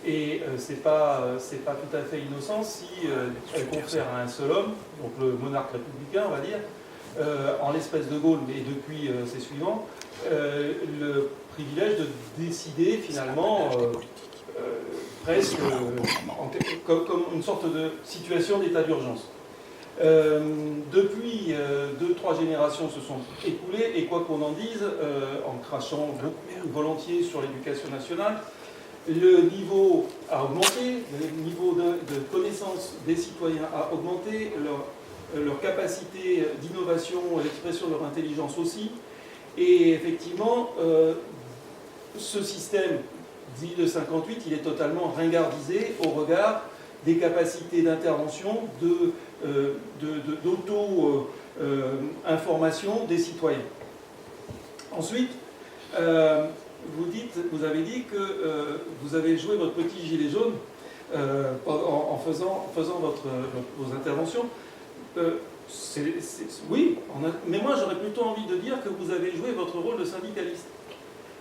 Et c'est pas tout à fait innocent si elle confère à un seul homme, donc le monarque républicain, on va dire, en l'espèce de Gaulle, mais depuis ses suivants, le privilège de décider finalement presque comme une sorte de situation d'état d'urgence. Depuis 2-3 générations se sont écoulées, et quoi qu'on en dise, en crachant beaucoup volontiers sur l'éducation nationale, le niveau a augmenté, le niveau de connaissance des citoyens a augmenté, leur capacité d'innovation et l'expression de leur intelligence aussi. Et effectivement, ce système dit de 58, il est totalement ringardisé au regard des capacités d'intervention, d'auto-information des citoyens. Ensuite, vous avez dit que vous avez joué votre petit gilet jaune en faisant vos interventions. Oui, mais moi j'aurais plutôt envie de dire que vous avez joué votre rôle de syndicaliste.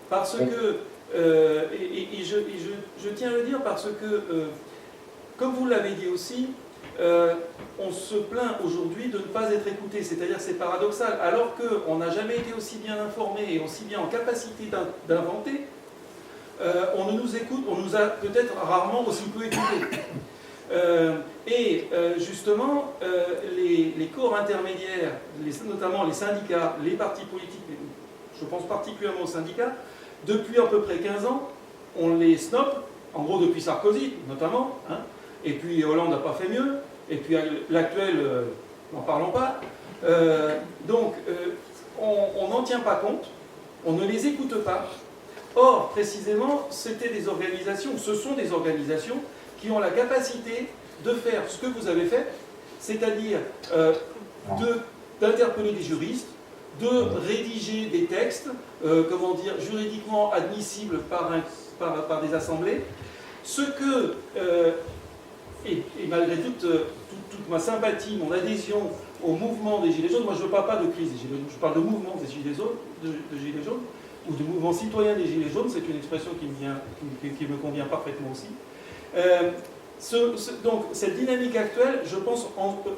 Parce que, et je tiens à le dire parce que comme vous l'avez dit aussi, on se plaint aujourd'hui de ne pas être écouté, c'est-à-dire c'est paradoxal, alors qu'on n'a jamais été aussi bien informé et aussi bien en capacité d'inventer, on ne nous écoute, on nous a peut-être rarement aussi peu écoutés. Justement, les corps intermédiaires, notamment les syndicats, les partis politiques, je pense particulièrement aux syndicats, depuis à peu près 15 ans, on les snob, en gros depuis Sarkozy notamment, hein, et puis Hollande n'a pas fait mieux, et puis l'actuel, n'en parlons pas. On n'en tient pas compte, on ne les écoute pas. Or, précisément, c'était des organisations, ce sont des organisations qui ont la capacité de faire ce que vous avez fait, c'est-à-dire d'interpeller des juristes, de rédiger des textes, juridiquement admissibles par des assemblées, ce que, et malgré toute ma sympathie, mon adhésion au mouvement des Gilets jaunes, moi je ne parle pas de crise des Gilets jaunes, je parle de mouvement des Gilets jaunes, ou de mouvement citoyen des Gilets jaunes, c'est une expression qui me convient parfaitement aussi. Donc cette dynamique actuelle, je pense,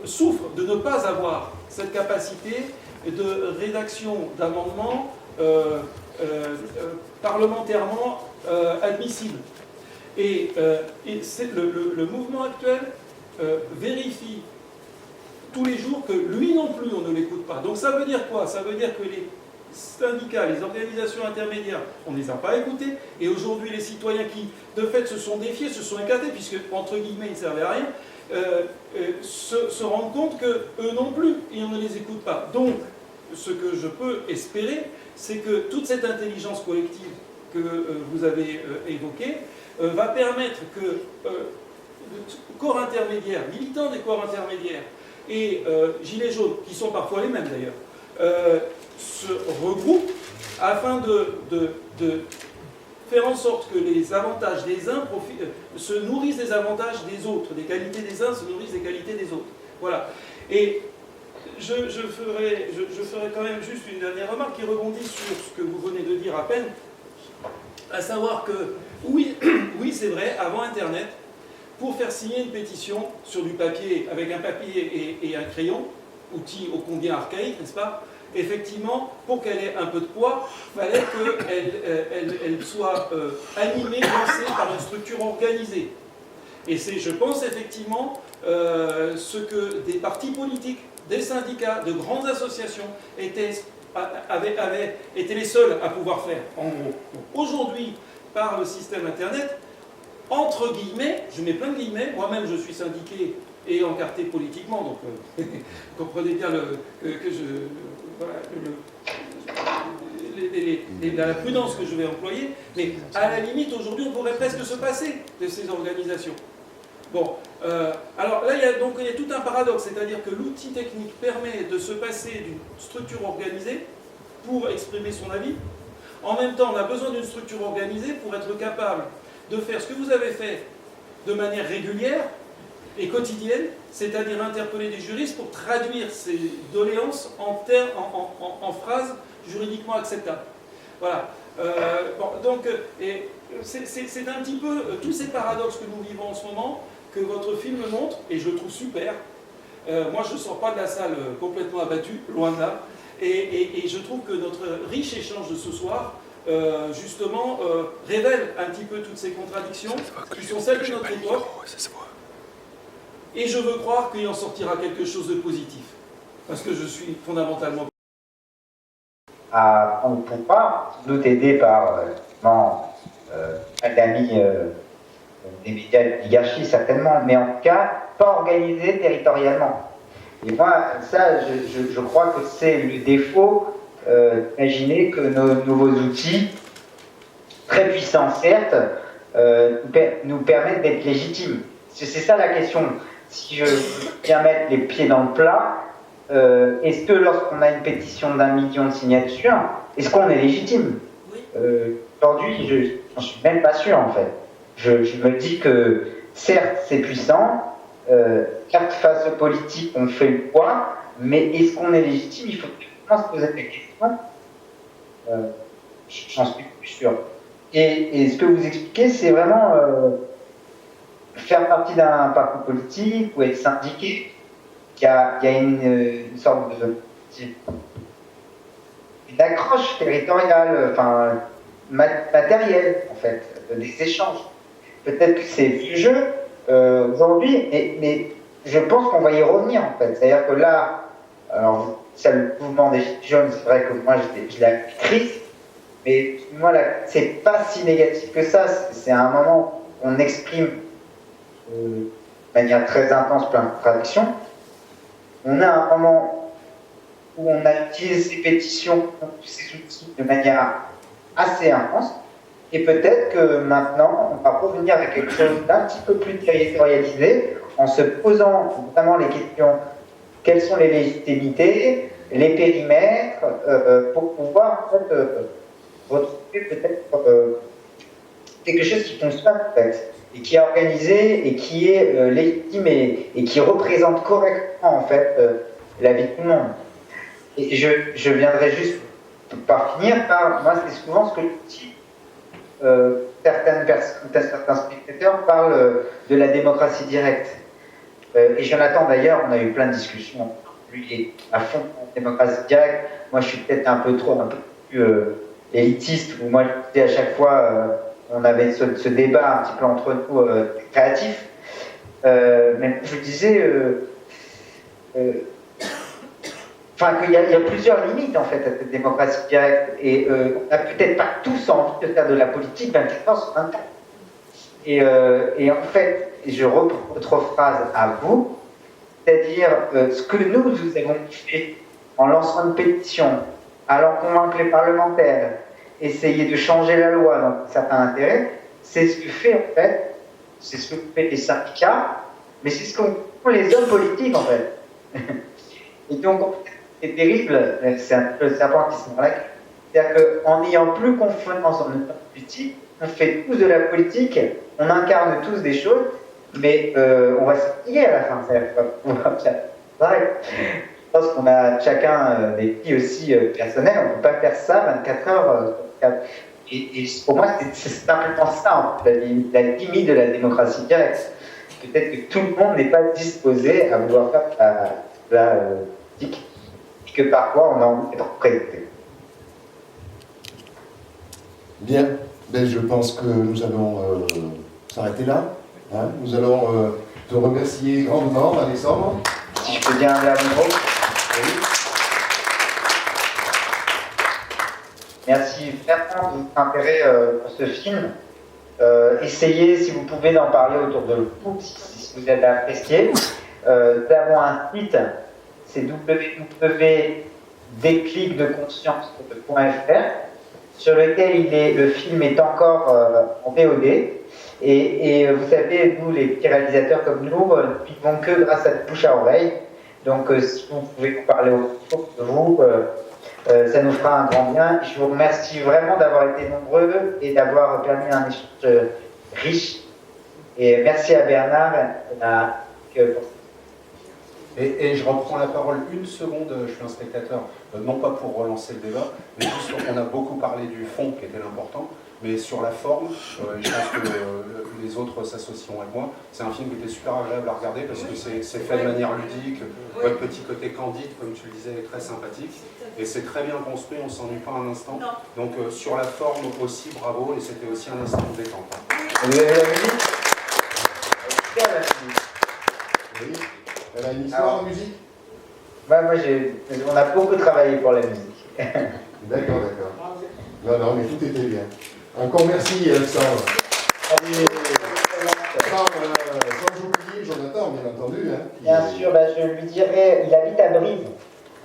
souffre de ne pas avoir cette capacité de rédaction d'amendements parlementairement admissibles. Et le mouvement actuel vérifie tous les jours que lui non plus on ne l'écoute pas. Donc ça veut dire quoi? Ça veut dire que les syndicats, les organisations intermédiaires, on ne les a pas écoutés, et aujourd'hui les citoyens qui de fait se sont défiés, se sont écartés, puisque entre guillemets ils ne servaient à rien, se rendent compte qu'eux non plus, et on ne les écoute pas. Donc ce que je peux espérer, c'est que toute cette intelligence collective que vous avez évoquée va permettre que corps intermédiaires, militants des corps intermédiaires et gilets jaunes, qui sont parfois les mêmes d'ailleurs, se regroupent afin de faire en sorte que les avantages des uns se nourrissent des avantages des autres, des qualités des uns se nourrissent des qualités des autres. Voilà. Et je ferai quand même juste une dernière remarque qui rebondit sur ce que vous venez de dire à peine, à savoir que, oui, c'est vrai, avant Internet, pour faire signer une pétition sur du papier, avec un papier et un crayon, outil ô combien archaïque, n'est-ce pas? Effectivement, pour qu'elle ait un peu de poids, il fallait qu'elle soit animée, lancée par une structure organisée. Et c'est, je pense, effectivement, ce que des partis politiques, des syndicats, de grandes associations avaient été les seuls à pouvoir faire, en gros. Aujourd'hui, par le système Internet, entre guillemets, je mets plein de guillemets, moi-même je suis syndiqué et encarté politiquement, donc comprenez bien la prudence que je vais employer, mais à la limite, aujourd'hui, on pourrait presque se passer de ces organisations. Bon, alors là, il y a tout un paradoxe, c'est-à-dire que l'outil technique permet de se passer d'une structure organisée pour exprimer son avis. En même temps, on a besoin d'une structure organisée pour être capable de faire ce que vous avez fait de manière régulière et quotidienne, c'est-à-dire interpeller des juristes pour traduire ces doléances en phrases juridiquement acceptables. Voilà. C'est un petit peu tous ces paradoxes que nous vivons en ce moment, que votre film montre, et je le trouve super. Moi, je ne sors pas de la salle complètement abattu, loin de là. Et je trouve que notre riche échange de ce soir, justement, révèle un petit peu toutes ces contradictions qui sont celles de notre époque. Et je veux croire qu'il en sortira quelque chose de positif. Parce que je suis fondamentalement... À prendre le pouvoir, sans doute aidé par d'amis des médias de l'oligarchie certainement, mais en tout cas pas organisé territorialement. Et moi, ça, je crois que c'est le défaut d'imaginer que nos nouveaux outils, très puissants certes, nous permettent d'être légitimes. C'est ça la question. Si je viens mettre les pieds dans le plat, est-ce que lorsqu'on a une pétition d'1 million de signatures, est-ce qu'on est légitime? Aujourd'hui, je n'en suis même pas sûr en fait. Je me dis que certes c'est puissant, certes face aux politiques on fait le poids, mais est-ce qu'on est légitime? Il faut que se poser la question. J'en suis plus sûr. Et ce que vous expliquez, c'est vraiment faire partie d'un parti politique ou être syndiqué, il y a une sorte une accroche territoriale, enfin matérielle en fait, des échanges. Peut-être que c'est vieux jeu aujourd'hui, mais je pense qu'on va y revenir en fait. C'est-à-dire que là, alors c'est le mouvement des Gilets jaunes, c'est vrai que moi je l'ai appelé crise, mais moi là, c'est pas si négatif que ça. C'est un moment où on exprime de manière très intense plein de contradictions. On a un moment où on a utilisé ces pétitions, ces outils de manière assez intense, et peut-être que maintenant on va revenir avec quelque chose d'un petit peu plus territorialisé, en se posant vraiment les questions: quelles sont les légitimités, les périmètres, pour pouvoir en fait, retrouver peut-être quelque chose qui fonctionne en fait, et qui est organisé et qui est légitime et qui représente correctement en fait la vie de tout le monde. Et je viendrai juste par finir par, moi c'est souvent ce que je dis, certains spectateurs parlent de la démocratie directe. Et Jonathan d'ailleurs, on a eu plein de discussions, lui est à fond en démocratie directe, moi je suis peut-être un peu plus élitiste, où moi je dis à chaque fois, on avait ce débat un petit peu entre nous créatif, mais je disais qu'il y a plusieurs limites en fait à cette démocratie directe, et on n'a peut-être pas tous envie de faire de la politique 24 heures sur 24. Et en fait, je reprends votre phrase à vous, c'est-à-dire ce que nous avons fait en lançant une pétition, allant convaincre les parlementaires, essayer de changer la loi dans certains intérêts, c'est ce que fait en fait, c'est ce que fait les syndicats, mais c'est ce que font les hommes politiques en fait. Et donc, c'est terrible, c'est un peu le serpent qui se mord la queue. C'est-à-dire qu'en n'ayant plus confiance en notre politique, on fait tous de la politique, on incarne tous des choses, mais on va se plier à la fin. Je pense qu'on a chacun des vies aussi personnelles, on ne peut pas faire ça 24 heures. Et pour moi, c'est simplement ça, en fait, la limite de la démocratie directe. Peut-être que tout le monde n'est pas disposé à vouloir faire la politique, et que parfois on a envie d'être représenté. Bien, ben, je pense que nous allons s'arrêter là. Hein. Nous allons te remercier grandement, Alexandre. Si je peux bien aller à micro. Oui. Merci vraiment de votre intérêt pour ce film. Essayez, si vous pouvez, d'en parler autour de vous, si vous êtes apprécié. Nous avons un site, c'est www.déclicdeconscience.fr, sur lequel le film est encore en VOD. Et vous savez, nous, les petits réalisateurs comme nous, ne vivons que grâce à bouche à oreille. Donc, si vous pouvez vous parler autour de vous, ça nous fera un grand bien. Je vous remercie vraiment d'avoir été nombreux et d'avoir permis un échange riche. Et merci à Bernard. Et je reprends la parole une seconde, je suis un spectateur, non pas pour relancer le débat, mais juste qu'on a beaucoup parlé du fond qui était l'important, mais sur la forme, et je pense que les autres s'associeront avec moi, c'est un film qui était super agréable à regarder parce que c'est fait de manière ludique, votre petit côté candide, comme tu le disais, est très sympathique, et c'est très bien construit, on ne s'ennuie pas un instant. Donc sur la forme aussi, bravo, et c'était aussi un instant de détente. Oui. Elle a une histoire en musique? Moi, on a beaucoup travaillé pour la musique. D'accord. Non, mais tout était bien. Encore merci, Alexandre. Sans oublier Jonathan, bien entendu. Hein, bien sûr, je lui dirai, il habite à Brive.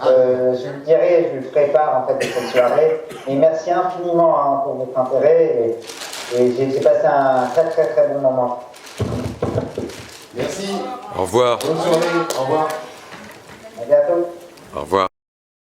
Je lui dirai, je lui ferai part en fait de cette soirée. Et merci infiniment pour votre intérêt. Et j'ai passé un très bon moment. Merci. Au revoir. Bonne soirée. Au revoir. À bientôt. Au revoir.